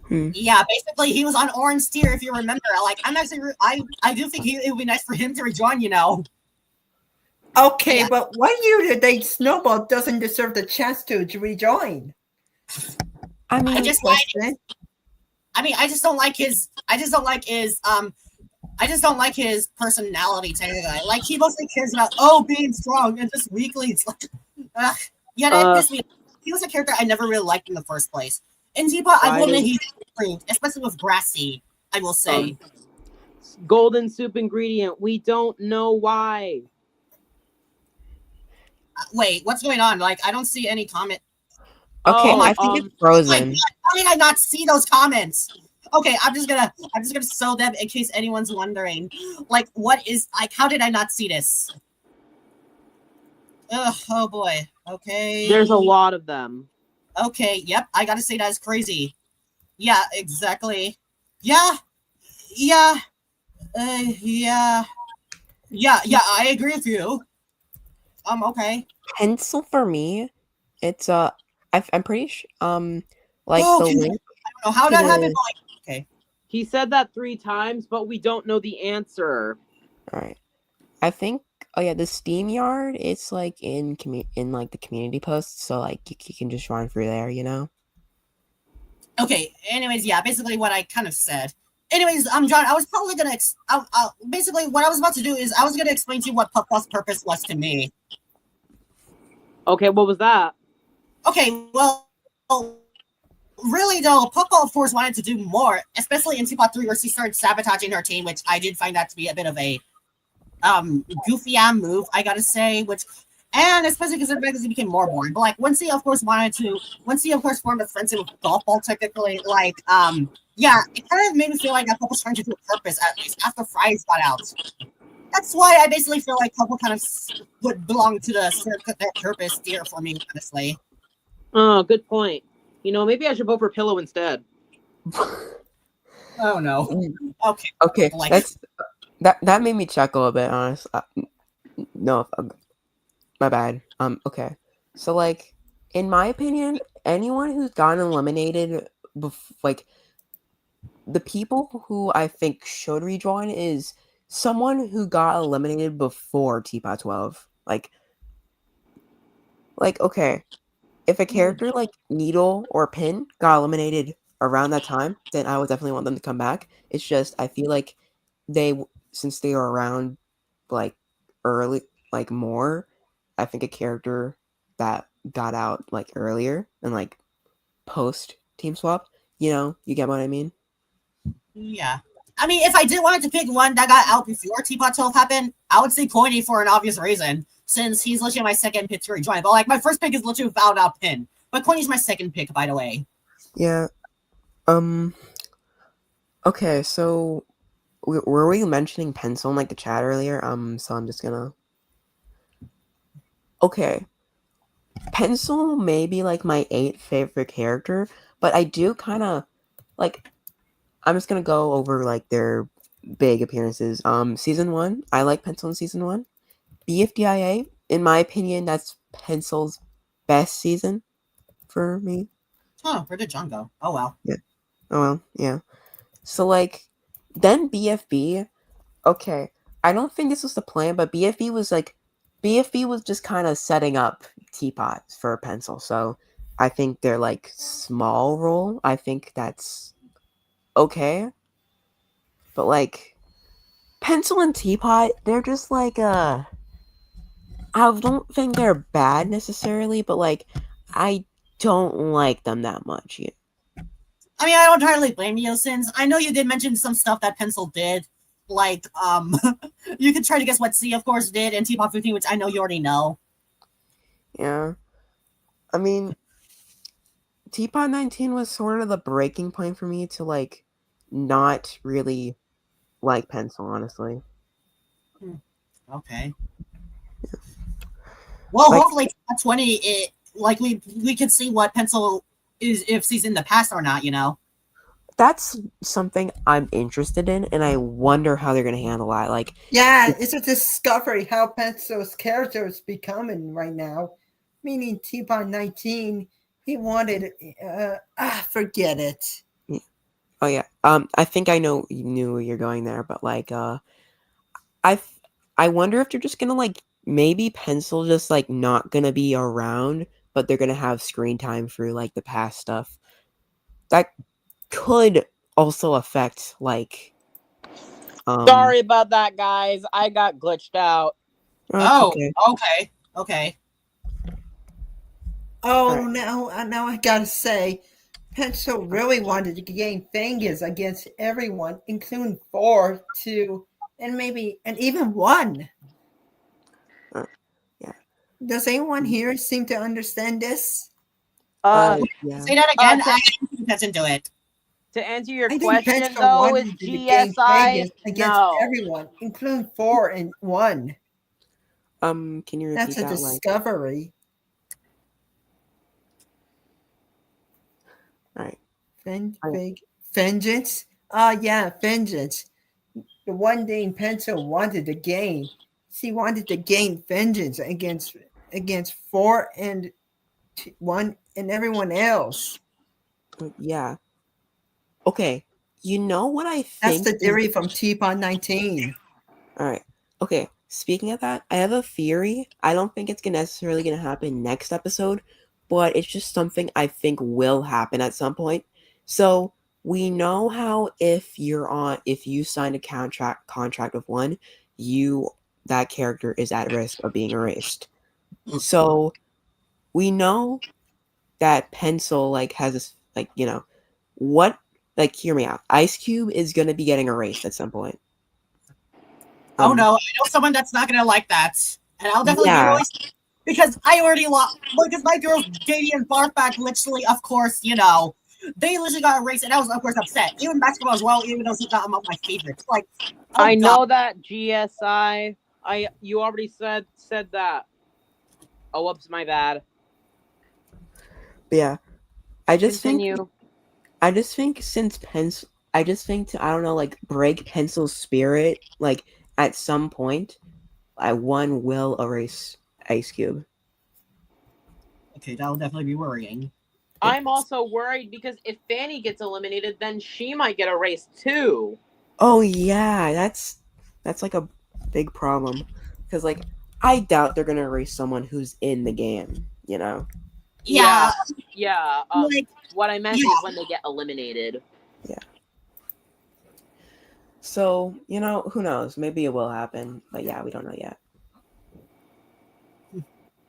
Yeah, basically, he was on Orange Tier, if you remember. I'm actually, I do think it would be nice for him to rejoin, you know. Okay, Yeah. but what year did they Snowball doesn't deserve the chance to rejoin? I mean, I just don't like his. I just don't like his personality. Technically, he mostly cares about being strong and just weakly. It's that pissed me off. He was a character I never really liked in the first place. In Teapot, I will admit he's improved, especially with Grassy. I will say. Golden soup ingredient. We don't know why. Wait, what's going on? I don't see any comment. Okay, I think it's frozen. How did I not see those comments? Okay, I'm just gonna show them in case anyone's wondering. What is how did I not see this? Ugh, oh boy. Okay. There's a lot of them. Okay, yep, I gotta say that is crazy. Yeah, exactly. Yeah. Yeah. Yeah, I agree with you. Okay. Pencil for me, it's I'm pretty sure the link. I don't know how that happened. Okay. He said that 3 times, but we don't know the answer. All right. I think. Oh yeah, the Steam Yard. It's in the community posts, so you can just run through there, you know. Okay. Anyways, yeah. Basically, what I kind of said. Anyways, John, I was probably gonna. Basically, what I was about to do is I was gonna explain to you what Puffball's purpose was to me. Okay, what was that? Okay, well, really though, Puffball of course wanted to do more, especially in Teapot 3 where she started sabotaging her team, which I did find that to be a bit of a goofy move, I gotta say, and especially because it became more boring. But once he of course formed a friendship with Golf Ball, technically, yeah, it kind of made me feel like that Puffball was trying to do a purpose, at least after Fries got out. That's why I basically feel like Puffball kind of would belong to that purpose tier for me, honestly. Oh, good point. Maybe I should vote for Pillow instead. Oh no. Okay. Okay, that made me chuckle a bit, honest. No, my bad. Okay. So in my opinion, anyone who's gotten eliminated, the people who I think should rejoin is someone who got eliminated before Teapot 12. Okay, if a character like Needle or Pin got eliminated around that time, then I would definitely want them to come back. It's just I feel like since they were around early, more, I think a character that got out earlier and post team swap, you get what I mean? Yeah. I mean, if I did want to pick one that got out before Teapot 12 happened, I would say Coiny for an obvious reason, since he's literally my second pick to rejoin. But like, my first pick is literally without a pin. But Coiny's my second pick, by the way. Yeah. Okay, so were we mentioning Pencil in like the chat earlier? So I'm just gonna. Okay. Pencil may be like my 8th favorite character, but I do kind of like. I'm just gonna go over like their big appearances. Season 1, I like Pencil in season 1. BFDIA, in my opinion, that's Pencil's best season for me. Huh, where did John go? Oh, well. Yeah. Oh well, yeah. So like, then BFB. Okay, I don't think this was the plan, but BFB was just kind of setting up Teapot for Pencil. So I think their like small role, I think that's okay. But like, Pencil and Teapot, they're just like I don't think they're bad necessarily, but like, I don't like them that much. Yeah. I mean, I don't entirely blame you, since I know you did mention some stuff that Pencil did. Like, you could try to guess what C, of course, did, and Teapot 15, which I know you already know. Yeah. I mean, Teapot 19 was sort of the breaking point for me to like not really like Pencil, honestly. Okay. Well, Like- hopefully, Teapot 20, we could see what Pencil is, if he's in the past or not, you know? That's something I'm interested in, and I wonder how they're gonna handle that. Like, Yeah, it's a discovery how Pencil's character is becoming right now. Meaning T-Bot 19, he wanted forget it. oh yeah, I think I knew where you're going there, but like, I wonder if they're just gonna like maybe Pencil just like not gonna be around, but they're gonna have screen time through like the past stuff. That could also affect like. Sorry about that, guys. I got glitched out. Oh, okay. okay. Oh, Right. now I gotta say, Pencil really wanted to gain Fingers against everyone, including 4, 2, and even 1. Yeah. Does anyone here seem to understand this? Yeah. Say that again. to- I didn't pay attention to it. To answer your I think question, Pencil though, is wanted to gain GSI Fingers against no. everyone, including 4 and 1. Can you repeat That's a that? Like, discovery. all right. Vengeance? Yeah, vengeance. The one thing Pencil wanted to gain. She wanted to gain vengeance against 4 and 1 and everyone else. Yeah. Okay. You know what I That's think? the theory from T-Pod 19. All right. Okay. Speaking of that, I have a theory. I don't think it's necessarily going to happen next episode, but it's just something I think will happen at some point. So we know how if you sign a contract with one, that character is at risk of being erased. So we know that Pencil like has this what hear me out. Ice Cube is gonna be getting erased at some point. Oh no, I know someone that's not gonna like that, and I'll definitely Yeah. be voiced because I already lost. Because my girls, Katie and Barthback, literally, of course, they literally got erased, and I was of course upset. Even basketball as well, even though he's not among my favorites. Like, oh, I God. know that GSI. You already said that. Oh, whoops, my bad. But yeah, I just Continue. think since Pencil, I just think to like break Pencil's spirit like at some point, one will erase Ice Cube. Okay, that'll definitely be worrying. I'm also worried because if Fanny gets eliminated, then she might get erased too. Oh yeah, that's like a big problem because like I doubt they're gonna erase someone who's in the game. Yeah, Yeah. like, What I meant yeah. is when they get eliminated. So who knows? Maybe it will happen, but yeah, we don't know yet.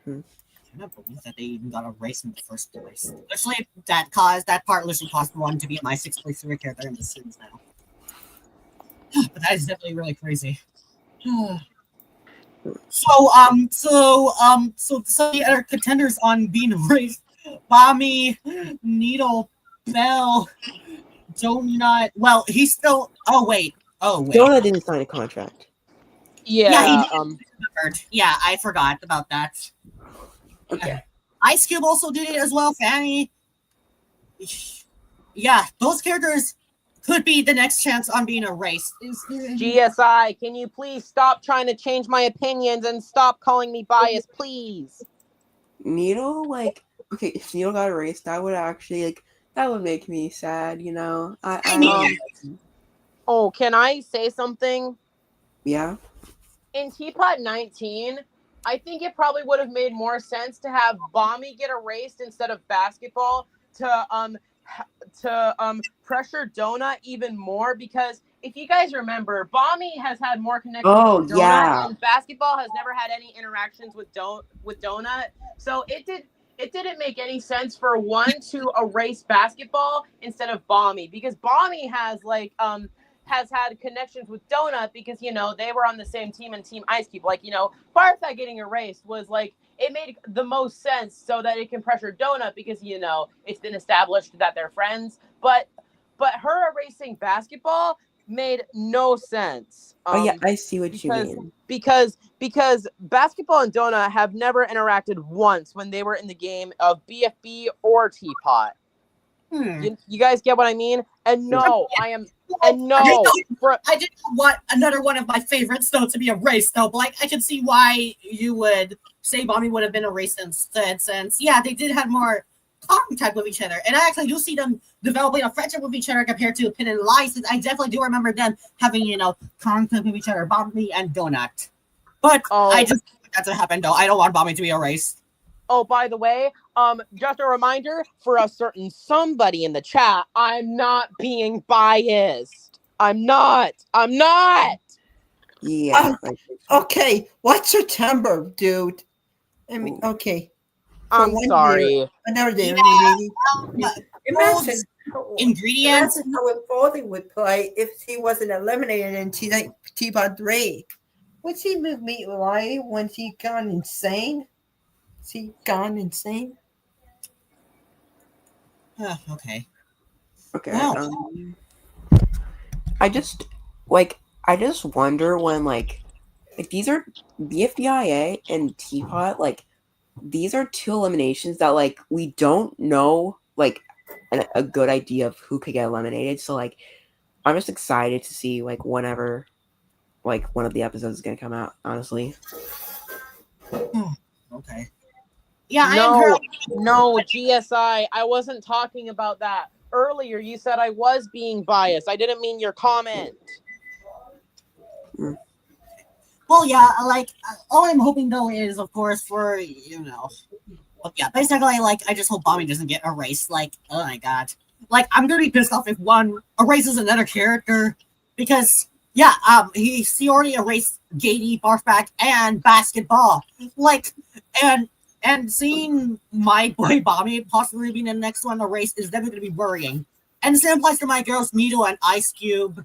I cannot believe that they even got erased in the first place. Literally, that part literally caused one to be my sixth place favorite character in The Sims now. But that is definitely really crazy. So the other contenders on being erased: Bami, Needle, Bell, Donut. Well, he's still. Oh wait. Donut didn't sign a contract. Yeah. Yeah, I forgot about that. Okay. Ice Cube also did it as well. Fanny. Yeah, those characters could be the next chance on being erased. GSI, can you please stop trying to change my opinions and stop calling me biased, please? Needle, like, okay, if Needle got erased, that would actually, like, that would make me sad, you know? Oh, can I say something? Yeah. In Teapot 19, I think it probably would have made more sense to have Bommy get erased instead of basketball to pressure Donut even more, because if you guys remember, Bommy has had more connections with Donut, yeah. and basketball has never had any interactions with Donut. So it didn't make any sense for one to erase basketball instead of Bommy, because Bommy has had connections with Donut because, you know, they were on the same team in Team Ice Cube. Like, you know, Firefly getting erased was like, it made the most sense so that it can pressure Donut because, you know, it's been established that they're friends. But her erasing basketball made no sense. Yeah, I see what you mean. Because basketball and Donut have never interacted once when they were in the game of BFB or Teapot. You guys get what I mean? And no, I did want another one of my favorites though to be erased though. But like, I can see why you would say Bommy would have been erased instead, since they did have more contact with each other, and I actually do see them developing a friendship with each other compared to Pin and License. I definitely do remember them having contact with each other, Bommy and Donut. But I just want that to happen though. I don't want Bommy to be erased. Oh, by the way, just a reminder for a certain somebody in the chat, I'm not being biased. I'm not. Yeah. Okay, what's September, dude? I mean, okay. I'm sorry. Another day. Imagine ingredients. Imagine how Foley would play if he wasn't eliminated in Teapot 3. Would he meet Lily when he gone insane? Is he gone insane? Okay. Okay. Wow. I just wonder when like these are BFDIA and Teapot, like these are two eliminations that like we don't know like a good idea of who could get eliminated. So like I'm just excited to see like whenever like one of the episodes is gonna come out, honestly. Okay. Yeah, no, GSI. I wasn't talking about that. Earlier, you said I was being biased. I didn't mean your comment. Well, yeah, like, all I'm hoping, though, is, of course, for, but yeah, basically, like, I just hope Bommy doesn't get erased. Like, oh my god. Like, I'm gonna be pissed off if one erases another character, because, yeah, he already erased Gady, Barfback, and Basketball. Like, and seeing my boy Bommy possibly being the next one erased is definitely going to be worrying. And the same applies to my girls Needle and Ice Cube.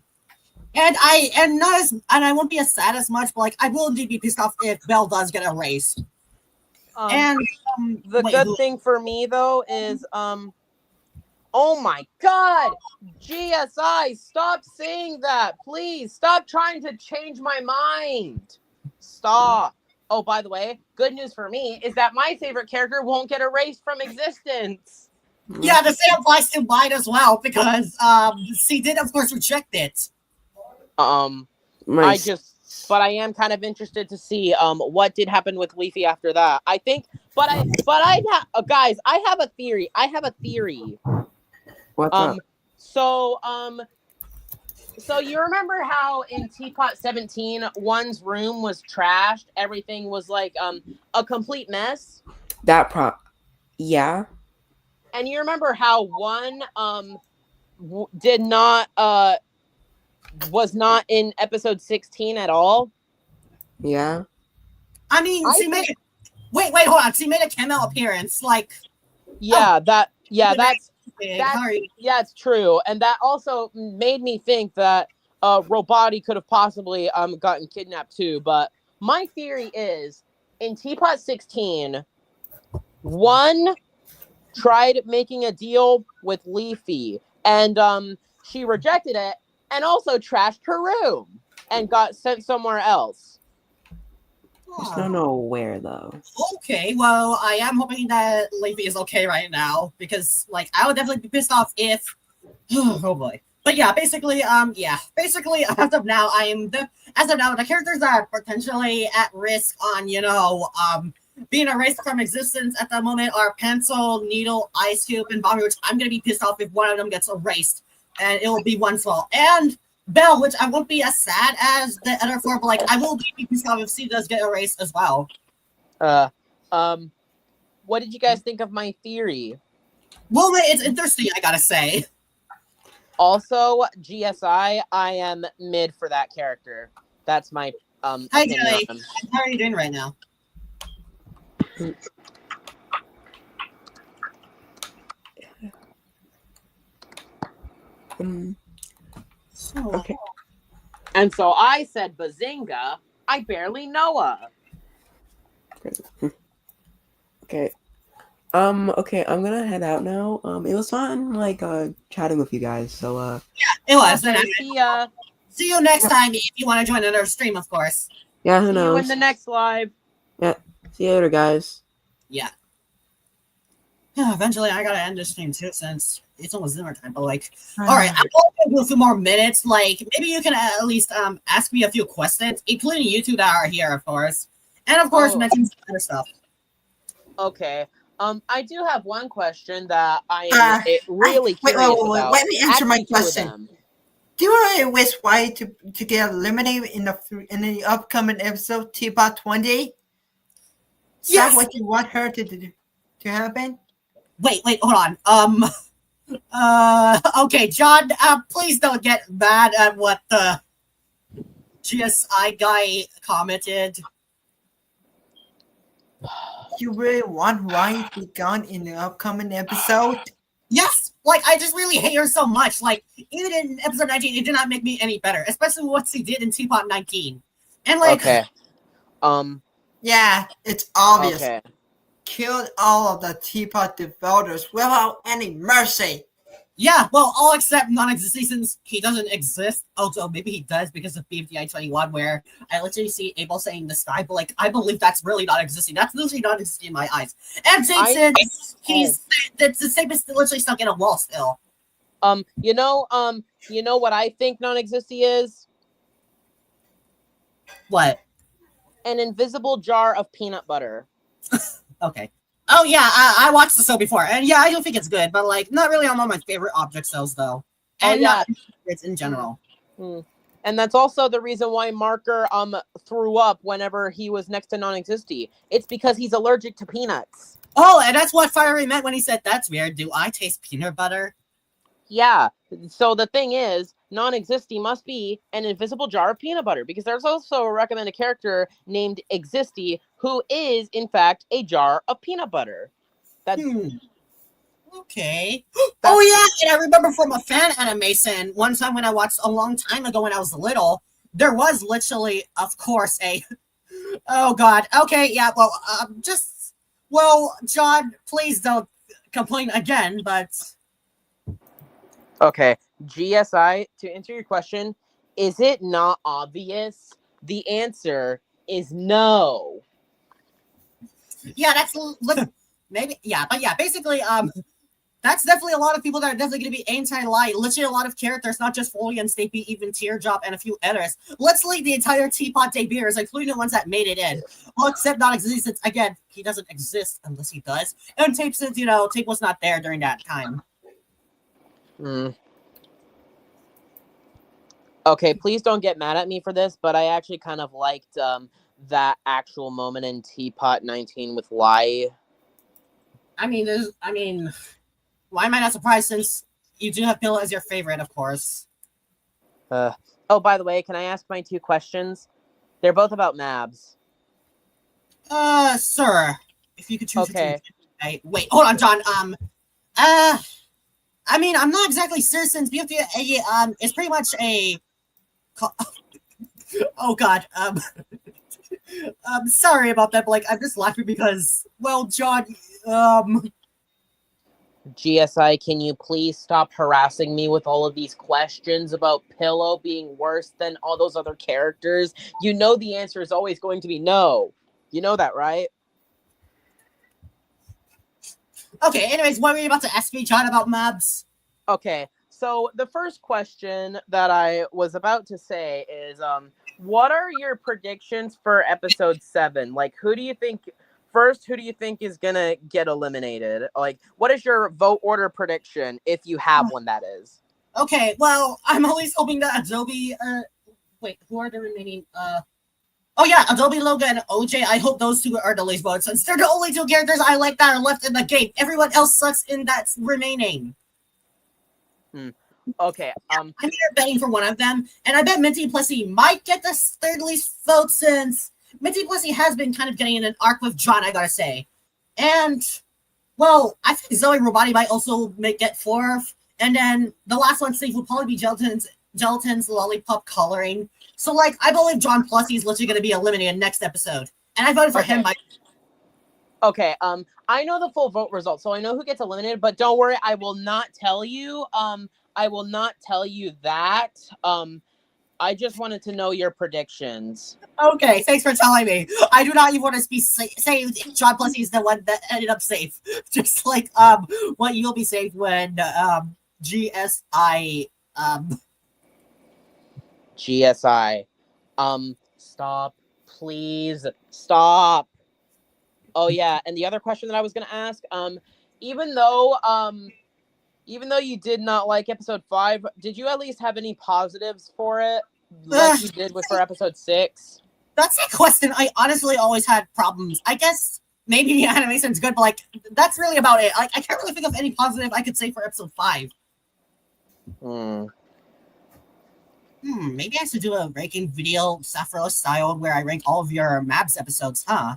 And I won't be as sad as much, but like I will indeed be pissed off if Belle does get erased. The thing for me though is oh my god, GSI, stop saying that, please. Stop trying to change my mind. Stop. Oh, by the way, good news for me is that my favorite character won't get erased from existence. Yeah, the same applies to mine as well, because she did, of course, reject it. Nice. But I am kind of interested to see what did happen with Leafy after that. I think, guys, I have a theory. What's up? So you remember how in Teapot 17, one's room was trashed? Everything was like a complete mess. Yeah. And you remember how one was not in episode 16 at all? Yeah. I mean, Wait, hold on. She made a cameo appearance. Like, That's big. How are you? yeah, it's true, and that also made me think that Robati could have possibly gotten kidnapped too. But my theory is in Teapot 16, one tried making a deal with Leafy, and she rejected it, and also trashed her room and got sent somewhere else. Just don't know where though. Okay, well, I am hoping that Leafy is okay right now because, like, I would definitely be pissed off if. Oh boy. But yeah, basically, basically, as of now, the characters that are potentially at risk on, being erased from existence at the moment are Pencil, Needle, Ice Cube, and Bomber, which I'm gonna be pissed off if one of them gets erased, and it will be one's fault. And Belle, which I won't be as sad as the other four, but like I will be pissed off if she does get erased as well. What did you guys think of my theory? Well, it's interesting, I gotta say. Also, GSI, I am mid for that character. That's my Hi, opinion Joey. on him. How are you doing right now? Okay. And so I said Bazinga. I barely know her. Okay. Okay, I'm gonna head out now. It was fun, like, chatting with you guys. So, It was. Okay, see ya. See you next time if you want to join another stream, of course. yeah, who See you knows? in the next live. See you later, guys. Yeah. Yeah, eventually I gotta end this stream too since it's almost dinner time. But like, all right, I'm gonna do a few more minutes. Like, maybe you can at least ask me a few questions, including you two that are here, of course, and of course mention some other stuff. Okay. I do have one question that I am really curious about. Let me answer my Actually, two of question. them. Do you really wish White to get eliminated in the upcoming episode Teapot 20? Is Yes. that what you want her to happen? Wait, hold on. Okay, John, please don't get mad at what the GSI guy commented. You really want White to be gone in the upcoming episode? Yes, like I just really hate her so much. Like even in episode 19, it did not make me any better, especially what she did in Teapot 19. And like, Okay. Yeah, it's obvious. Okay. Killed all of the Teapot developers without any mercy. yeah, well, all except non-existent since he doesn't exist. Although maybe he does because of BFDI 21, where I literally see Abel saying the sky, but like I believe that's really not existing. That's literally not existing in my eyes. And Jason, the statement is literally stuck in a wall still. You know what I think non-existy is? What? An invisible jar of peanut butter. Okay. Oh yeah, I watched the show before, and yeah, I do think it's good, but like not really on one of my favorite object shows though. And yeah. It's in general. And that's also the reason why Marker threw up whenever he was next to non-existy. It's because he's allergic to peanuts. Oh, and that's what Fiery meant when he said, "That's weird. Do I taste peanut butter?" Yeah. So the thing is, non-existy must be an invisible jar of peanut butter, because there's also a recommended character named Existy who is, in fact, a jar of peanut butter. That's Okay. Oh yeah, and I remember from a fan animation one time when I watched a long time ago when I was little, there was literally, of course, a. Oh God. Okay. Yeah. Well, John, please don't complain again. But okay. GSI, to answer your question, is it not obvious? The answer is no. yeah, that's maybe but yeah, basically that's definitely a lot of people that are definitely going to be anti-light. Literally a lot of characters, not just Foley and Stapy, even Teardrop and a few others. Let's leave the entire Teapot debuts, including the ones that made it in. Well, except non-existent. Again, he doesn't exist unless he does. And Tape, since Tape was not there during that time. Okay, please don't get mad at me for this, but I actually kind of liked that actual moment in Teapot 19 with Lai. Why am I not surprised since you do have Pillow as your favorite, of course. Oh, by the way, can I ask my two questions? They're both about Mabs. Sir. if you could choose Okay. between, right? Wait, hold on, John. I mean, I'm not exactly certain since BFTA is pretty much a. Oh God. I'm sorry about that, but like I'm just laughing because, well, John. GSI, can you please stop harassing me with all of these questions about Pillow being worse than all those other characters? You know the answer is always going to be no. You know that, right? Okay. Anyways, what were you about to ask me, John, about mobs? Okay, so the first question that I was about to say is, what are your predictions for episode 7? Like, who do you think is gonna get eliminated? Like, what is your vote order prediction if you have one? That is. Okay. Well, I'm always hoping that Adobe. Wait, who are the remaining? Oh yeah, Adobe, Logan, and OJ. I hope those two are the least votes, since they're the only two characters I like that are left in the game. Everyone else sucks in that's remaining. Okay. I'm here betting for one of them, and I bet Minty Plessy might get the third least vote since Minty Plessy has been kind of getting in an arc with John, I gotta say. And, well, I think Zoe Robati might also get fourth, and then the last one safe would probably be Gelatin's lollipop coloring. So, like, I believe John Plessy is literally going to be eliminated next episode, and I voted for him. Okay. I know the full vote result, so I know who gets eliminated. But don't worry, I will not tell you. I will not tell you that. I just wanted to know your predictions. Okay, thanks for telling me. I do not even want to be saved if John Plessy is the one that ended up safe. Just like what you'll be safe when GSI GSI. Stop. Please stop. Oh yeah, and the other question that I was gonna ask, even though you did not like episode 5, did you at least have any positives for it, like you did for episode 6? That's a question. I honestly always had problems. I guess maybe the animation's good, but like that's really about it. Like I can't really think of any positive I could say for episode 5. Maybe I should do a ranking video, Sappho style, where I rank all of your Mabs episodes, huh?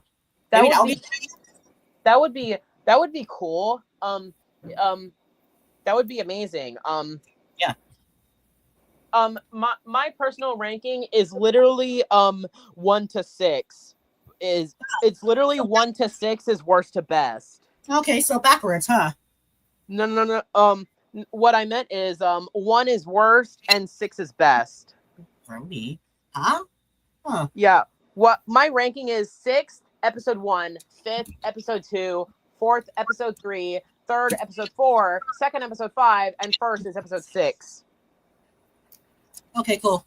That Maybe would be cool. That would be amazing. Yeah. My personal ranking is literally 1 to 6. It's literally 1 to 6 is worst to best. Okay, so backwards, huh? No. What I meant is 1 is worst and 6 is best. For me, huh? Yeah. What my ranking is: 6th, episode 1; 5th, episode 2; 4th, episode 3; 3rd, episode 4; 2nd, episode 5; and 1st is episode 6. Okay, cool.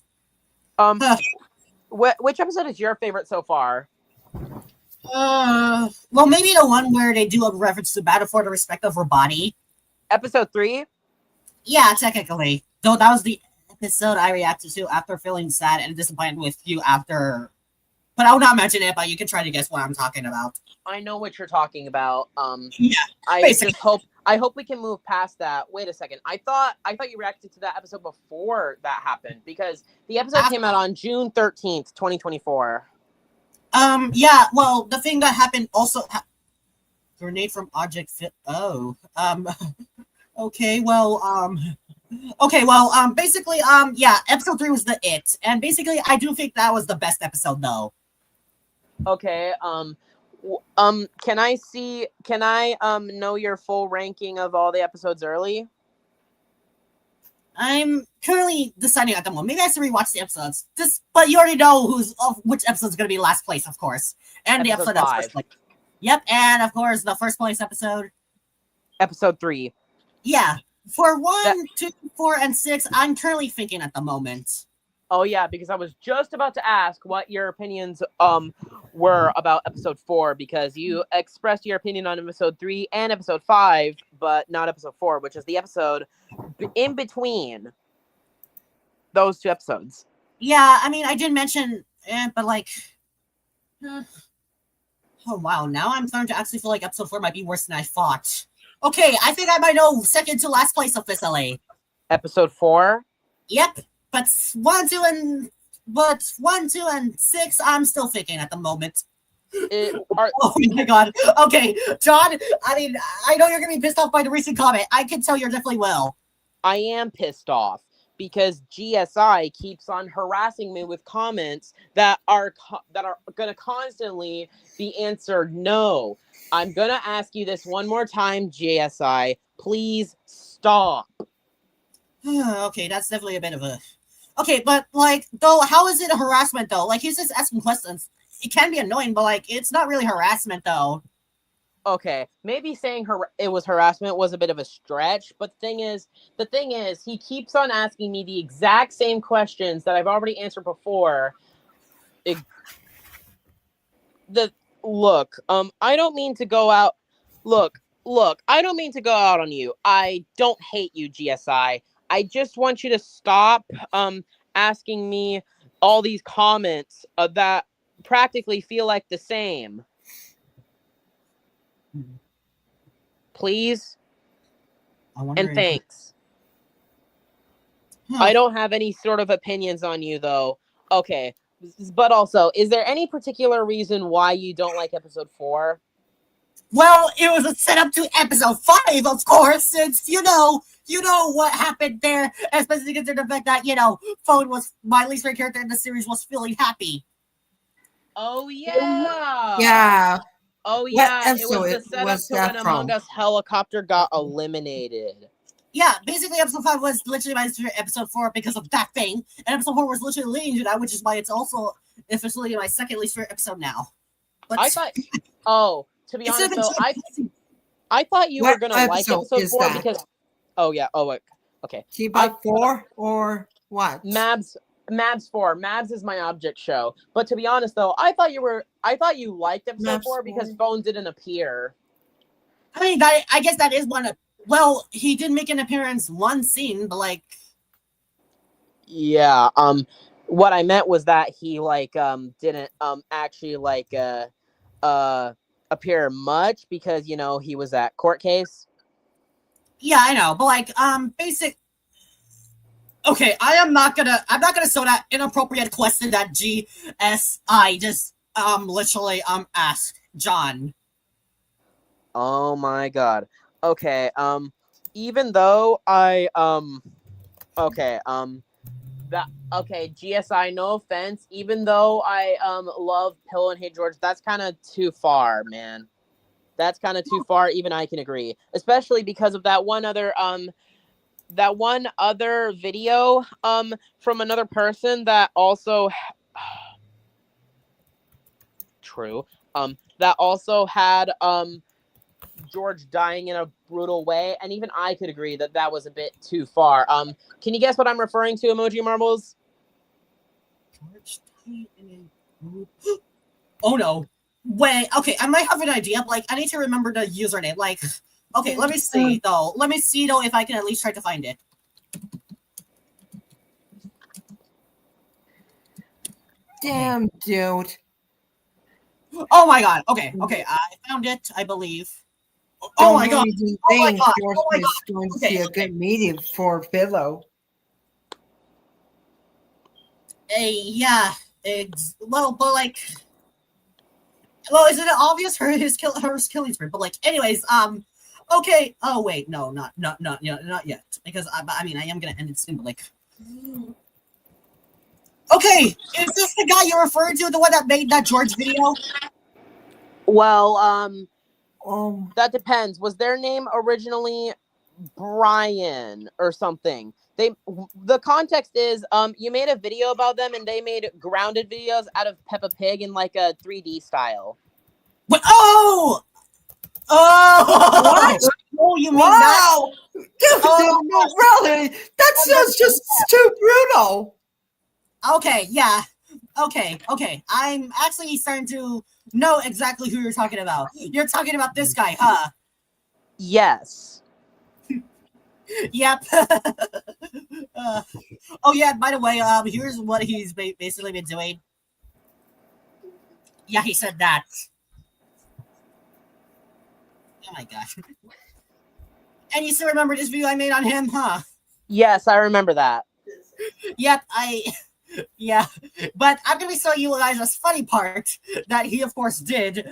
Which episode is your favorite so far? Well, maybe the one where they do a reference to Battle for the Respect of Her Body. Episode 3? Yeah, technically. Though that was the episode I reacted to after feeling sad and disappointed with you after. But I will not mention it, but you can try to guess what I'm talking about. I know what you're talking about. Yeah, I basically. just hope we can move past that. Wait a second. I thought you reacted to that episode before that happened, because the episode came out on June 13th, 2024. Yeah, well, the thing that happened also grenade from object fit. Basically, yeah, episode 3 was the it. And basically, I do think that was the best episode, though. Okay, can I know your full ranking of all the episodes early? I'm currently deciding at the moment. Maybe I should rewatch the episodes. But you already know which episode's going to be last place, of course. And Episode the episode that's 5. first place. Yep, and of course, the first place episode. Episode 3. Yeah. For 1, 2, 4, and 6, I'm currently thinking at the moment. Oh yeah, because I was just about to ask what your opinions were about episode 4, because you expressed your opinion on episode 3 and episode 5, but not episode 4, which is the episode in between those two episodes. Yeah, I mean, I did mention, but like, oh wow, now I'm starting to actually feel like episode 4 might be worse than I thought. Okay, I think I might know second to last place officially. Episode 4? Yep, but 1, 2, and 6, I'm still thinking at the moment. Oh my god. Okay, John, I mean, I know you're gonna be pissed off by the recent comment. I can tell you're definitely will. I am pissed off because GSI keeps on harassing me with comments that are going to constantly be answered no. I'm going to ask you this one more time, GSI. Please stop. Okay, that's definitely a bit of a. Okay, but like, though, how is it a harassment though? Like, he's just asking questions. It can be annoying, but like, it's not really harassment though. Okay, maybe saying it was harassment was a bit of a stretch, but the thing is, he keeps on asking me the exact same questions that I've already answered before. I don't mean to go out. Look, I don't mean to go out on you. I don't hate you, GSI. I just want you to stop asking me all these comments that practically feel like the same. Please and thanks. I don't have any sort of opinions on you though. Okay, but also, is there any particular reason why you don't like episode 4? Well, it was a setup to episode 5, of course, since you know what happened there, especially considering the fact that Phone was my least favorite character in the series was feeling happy. Oh yeah. Yeah. Oh yeah, it was episode the setup was to when that Among from? Us Helicopter got eliminated. Yeah, basically episode 5 was literally my least favorite episode 4 because of that thing, and episode 4 was literally leading to that, which is why it's also officially my second least favorite episode now. But I thought, to be honest though, I thought you were What gonna like episode episode is 4 that? because okay. T-Bot 4 or what? Mabs 4. Mabs is my object show. But to be honest though, I thought you liked episode Mabs 4 because 4. Phone didn't appear. I mean, I guess that is one of. Well, he did make an appearance one scene, but like. Yeah. What I meant was that he didn't actually appear much because he was at court case. Yeah, I know, but like basic. Okay, I'm not gonna show that inappropriate question that GSI just literally asked John. Oh my god. Okay, even though I GSI, no offense, even though I love Pillow and Hate George, that's kind of too far, man. That's kind of too far, even I can agree. Especially because of that one other video from another person that also true. That also had George dying in a brutal way, and even I could agree that that was a bit too far. Can you guess what I'm referring to, Emoji Marbles? Oh no. Wait, okay, I might have an idea, but like I need to remember the username. Like, okay, let me see though. Let me see though if I can at least try to find it. Damn, dude. Oh my god. Okay, I found it, I believe. Oh my god. Don't Oh my think god. George Oh my is god. going to Okay, see a okay. good medium for Pillow. Yeah. Well, but like, well, isn't it obvious her killing spree? But like, anyways, okay. Oh wait, no, not yet. Because I mean, I am gonna end it soon. But like, okay, is this the guy you're referring to, the one that made that George video? Well, That depends. Was their name originally Brian or something? The context is you made a video about them and they made grounded videos out of Peppa Pig in like a 3D style. What? Oh, what? Oh, you mean that? wow! No, really? That sounds just too brutal. Okay, yeah. Okay. I'm actually starting to know exactly who you're talking about. You're talking about this guy, huh? Yes. Yep. Oh yeah, by the way, here's what he's basically been doing. Yeah, he said that. Oh my gosh. And you still remember this video I made on him, huh? Yes, I remember that. Yep, Yeah, but I'm gonna be showing you guys this funny part that he, of course, did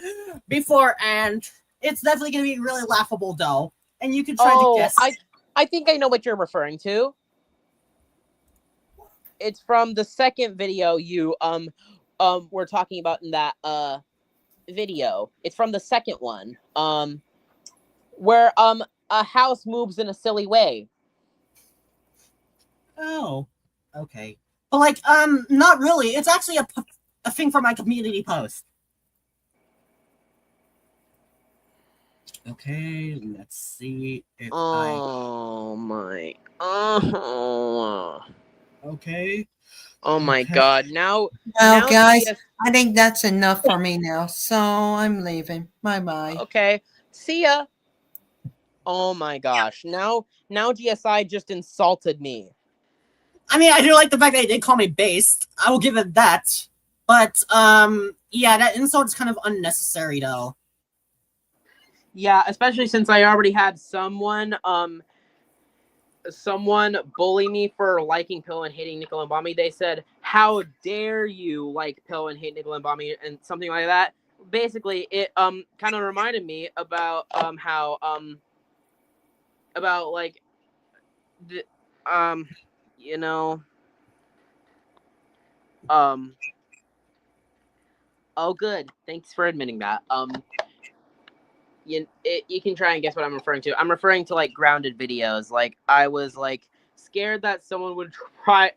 before, and it's definitely gonna be really laughable, though. And you can try to guess. I think I know what you're referring to. It's from the second video you were talking about in that video. It's from the second one. Where a house moves in a silly way. Oh, okay. But like, not really. It's actually a thing for my community post. Okay, let's see if Oh my. Oh. Okay. Oh my Okay. god. Now Well, now guys, GS I think that's enough for me now. So I'm leaving. Bye bye. Okay. See ya. Oh my gosh. Now GSI just insulted me. I mean, I do like the fact that they did call me based. I will give it that. But yeah, that insult is kind of unnecessary, though. Yeah, especially since I already had someone bully me for liking Pill and hating Nickel and Bomby. They said, "How dare you like Pill and hate Nickel and Bomby," and something like that. Basically, it kind of reminded me about how about like the you know oh good, thanks for admitting that. You can try and guess what I'm referring to. I'm referring to like grounded videos. Like I was like scared that someone would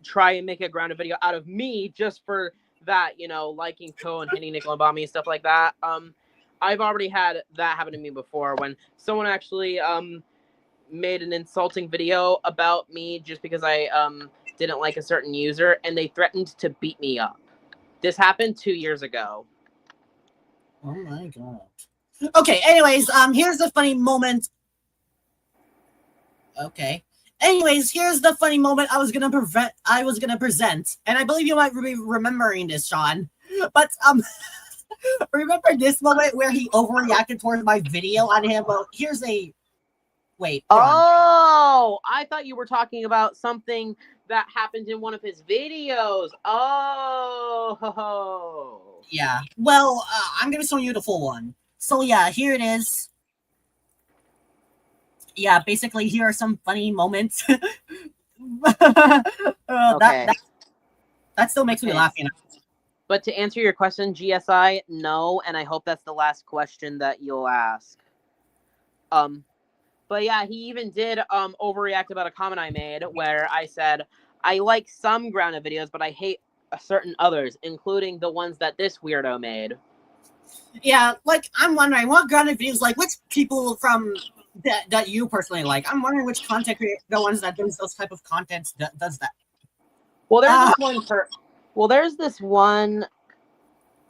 try and make a grounded video out of me just for that, liking Pill and hitting Nickel and Bomby and stuff like that. I've already had that happen to me before when someone actually made an insulting video about me just because I didn't like a certain user, and they threatened to beat me up. This happened 2 years ago. Oh my god. Okay, anyways, here's the funny moment. Okay. Anyways, here's the funny moment I was gonna present. And I believe you might be remembering this, Sean. But remember this moment where he overreacted towards my video on him? Well, here's a wait. hold on. Oh, I thought you were talking about something that happened in one of his videos. Oh. Yeah. Well, I'm gonna show you the full one. So yeah, here it is. Yeah, basically, here are some funny moments. Okay. That still makes me Okay. laugh. But to answer your question, GSI, no, and I hope that's the last question that you'll ask. But yeah, he even did overreact about a comment I made where I said I like some grounded videos, but I hate certain others, including the ones that this weirdo made. Yeah, like I'm wondering what grounded videos, like which people from that you personally like. I'm wondering which content creator, the ones that does those type of content does that. Well, there's this one.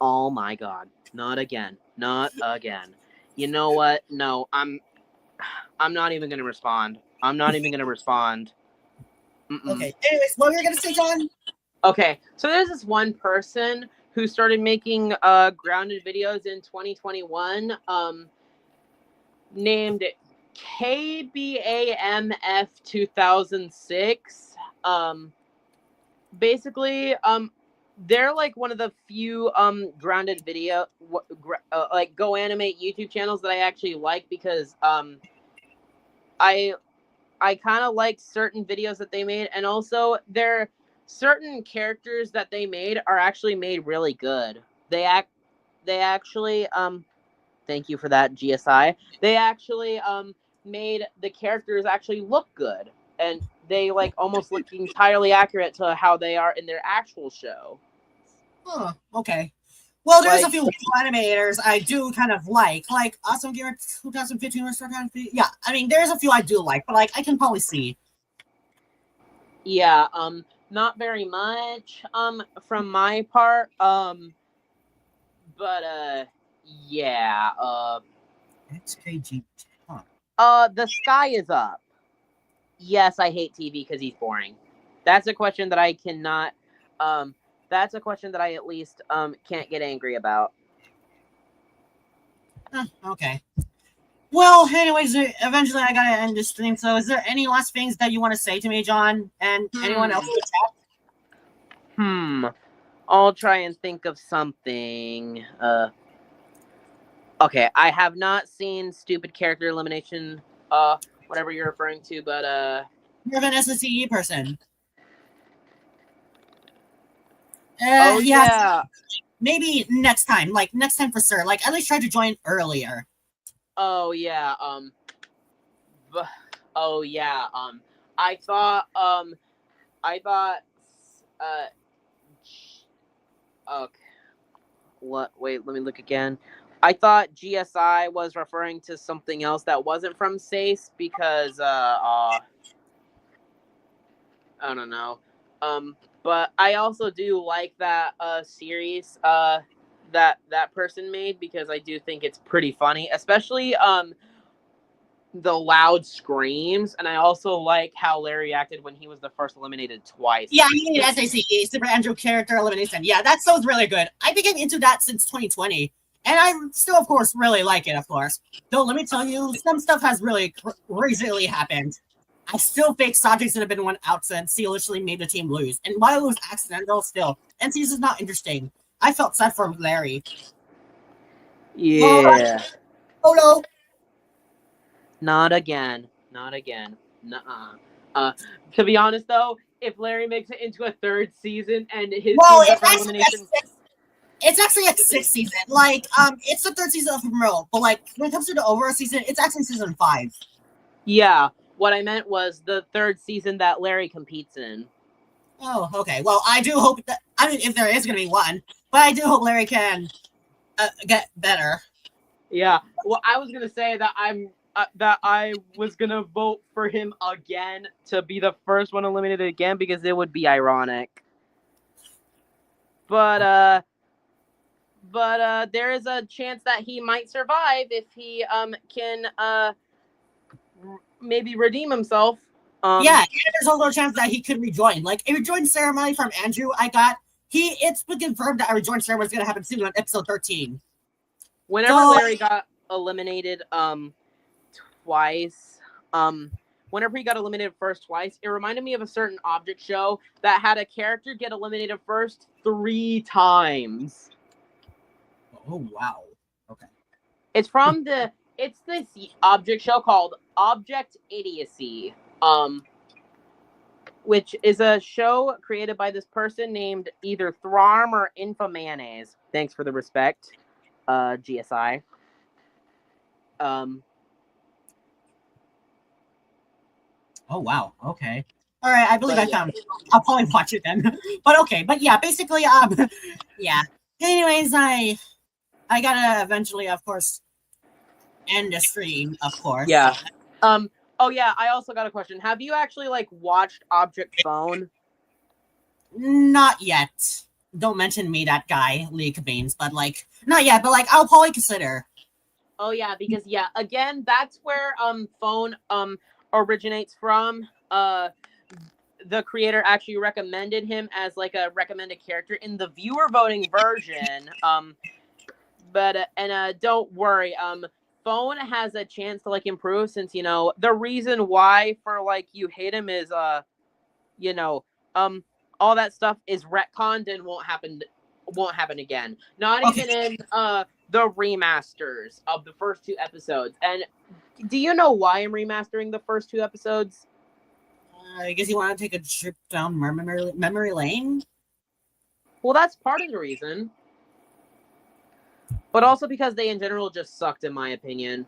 Oh my god! Not again! Not again! You know what? No, I'm not even gonna respond. I'm not even gonna respond. Okay. Anyways, what were you gonna say, John? Okay, so there's this one person who started making grounded videos in 2021, named KBAMF 2006. Basically, they're like one of the few grounded video like Go Animate YouTube channels that I actually like because I kind of like certain videos that they made, and also their certain characters that they made are actually made really good. They actually thank you for that, GSI. They actually made the characters actually look good, and they like almost look entirely accurate to how they are in their actual show. Huh, okay. Well, there's a Like- few animators I do kind of like Awesome Gamer 2015 or 2015. Yeah, I mean, there's a few I do like, but like I can probably see. Yeah, not very much from my part. But yeah, XKG. Huh. The sky is up. Yes, I hate TV because he's boring. That's a question that I cannot that's a question that I at least can't get angry about. Okay. Well, anyways, eventually I gotta end this stream. So, is there any last things that you want to say to me, John, and anyone else in the chat? I'll try and think of something. Okay, I have not seen Stupid Character Elimination, whatever you're referring to, but You're an SSCE person. oh Yeah, yeah, maybe next time. Like next time for sure. Like at least try to join earlier. oh yeah, b- oh yeah, I thought, I thought, uh, okay, what? Wait, let me look again. I thought GSI was referring to something else that wasn't from SACE because, I don't know. But I also do like that series that person made because I do think it's pretty funny, especially the loud screams, and I also like how Larry acted when he was the first eliminated twice. Yeah, you need SACE, Super Andrew Character Elimination. Yeah, that sounds really good. I've been getting into that since 2020. And I still, of course, really like it, of course. Though, let me tell you, some stuff has really recently happened. I still think Sajik should have been one out since he literally made the team lose. And while it was accidental, still, NCS is not interesting. I felt sad for Larry. Yeah. Oh no! Not again. Not again. Nuh-uh. To be honest, though, if Larry makes it into a third season and his Well, team's up it's for actually, elimination, it's actually a sixth season. Like, it's the third season of Emerald. But, like, when it comes to the overall season, it's actually season 5. yeah. What I meant was the third season that Larry competes in. Oh, okay. Well, I do hope that, I mean, if there is going to be one, but I do hope Larry can get better. Yeah. Well, I was gonna say that I was gonna vote for him again to be the first one eliminated again because it would be ironic. But there is a chance that he might survive if he can maybe redeem himself. Yeah, and there's also a chance that he could rejoin. Like, a rejoin ceremony from Andrew, it's been confirmed that a rejoin ceremony is going to happen soon on episode 13. Whenever So- Larry got eliminated twice, whenever he got eliminated first twice, it reminded me of a certain object show that had a character get eliminated first 3 times. Oh, wow. Okay. It's from it's this object show called Object Idiocy, which is a show created by this person named either Thwarm or Infomayonnaise. Thanks for the respect, GSI. Oh, wow. Okay. All right, I believe But I found it. I'll probably watch it then. But okay, but yeah, basically, yeah. Anyways, I gotta eventually, of course, end the stream, of course. Yeah. Oh yeah, I also got a question. Have you actually watched Object Phone? Not yet. Don't mention me, that guy, League Beans, but not yet, but I'll probably consider. Oh yeah, because again, that's where Phone originates from. The creator actually recommended him as a recommended character in the viewer voting version. But don't worry, Phone has a chance to improve since the reason why for you hate him is all that stuff is retconned and won't happen again. Not even in the remasters of the first 2 episodes. And do you know why I'm remastering the first 2 episodes? I guess you want to take a trip down memory lane? Well, that's part of the reason. But also because they in general just sucked, in my opinion.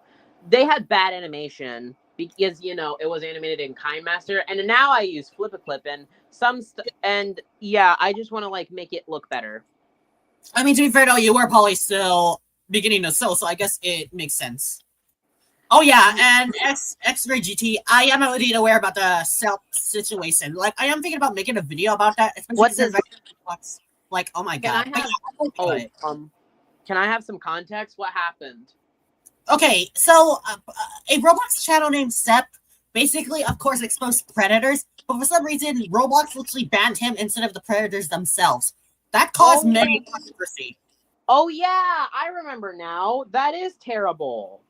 They had bad animation because, it was animated in KineMaster. And now I use Flip-A-Clip and I just want to, make it look better. I mean, to be fair though, you were probably still beginning to sew, so I guess it makes sense. Oh yeah, and X-Ray GT, I am already aware about the self situation. I am thinking about making a video about that. What does... oh my god. Can I have some context? What happened? Okay, so a Roblox channel named Sep basically, of course, exposed predators, but for some reason, Roblox literally banned him instead of the predators themselves. That caused many controversy. Oh yeah, I remember now. That is terrible.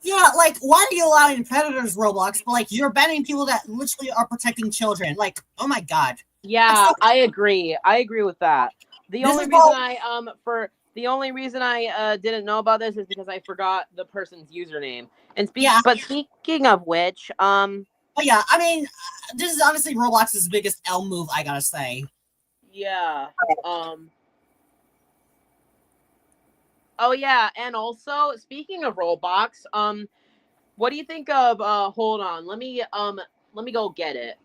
Yeah, why are you allowing predators Roblox, but you're banning people that literally are protecting children? Oh my god. Yeah, I agree. I agree with that. The This only is reason all- I didn't know about this is because I forgot the person's username. And Yeah. but speaking of which, But yeah, I mean, this is honestly Roblox's biggest L move, I gotta say. yeah, oh yeah, and also speaking of Roblox, what do you think of? Hold on, let me go get it.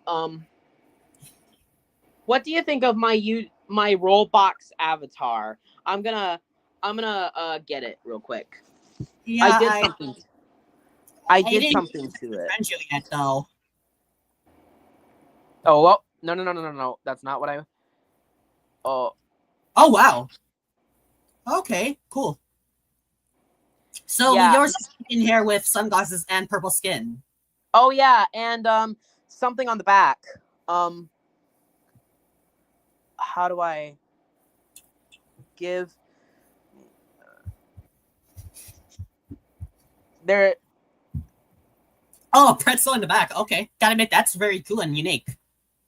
What do you think of my Roblox avatar? I'm gonna get it real quick. Yeah, I did something. I did didn't something to it. friend you yet, though. Oh well, no. That's not what I. Oh. Oh wow. Okay, cool. So Yeah. yours is in here with sunglasses and purple skin. Oh yeah, and something on the back. How do I give there? Oh, a pretzel in the back. Okay, gotta admit that's very cool and unique.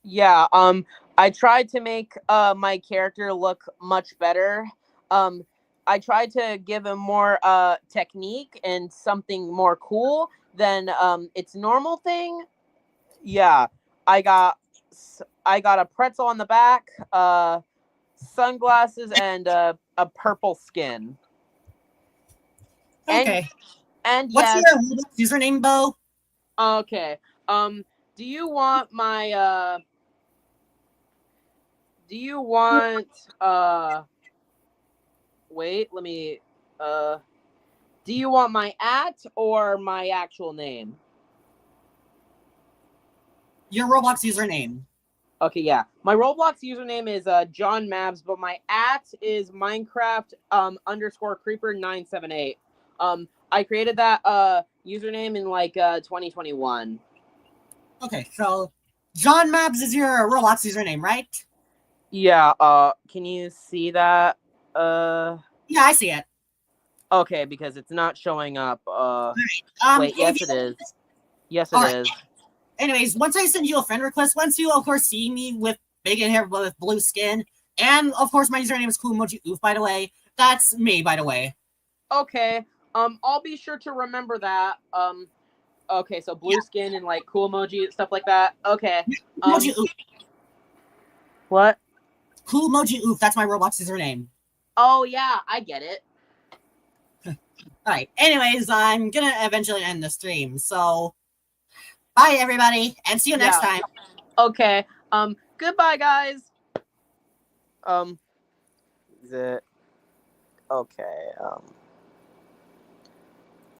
Yeah, I tried to make my character look much better. I tried to give him more technique and something more cool than its normal thing. Yeah, I got a pretzel on the back, sunglasses, and a purple skin. Okay. And What's yes, your Roblox username, Bo? okay. Do you want my do you want wait, let me do you want my @ or my actual name? Your Roblox username. Okay, yeah. My Roblox username is John Mabs, but my @ is Minecraft _ Creeper 978. I created that username in like 2021. Okay, so John Mabs is your Roblox username, right? Yeah, can you see that? Yeah, I see it. Okay, because it's not showing up. Wait, if yes you- it is. Yes, it Alright. is. Anyways, once I send you a friend request, once you of course see me with big in hair with blue skin, and of course my username is Coolomoji Oof, by the way. That's me, by the way. Okay. I'll be sure to remember that. Okay, so blue skin and like cool emoji stuff like that. Okay. Coolomoji Oof. What? Coolomoji Oof, that's my Roblox username. Oh yeah, I get it. Alright, anyways, I'm gonna eventually end the stream, so bye everybody, and see you next Yeah. time. Okay. Goodbye guys. Is it okay?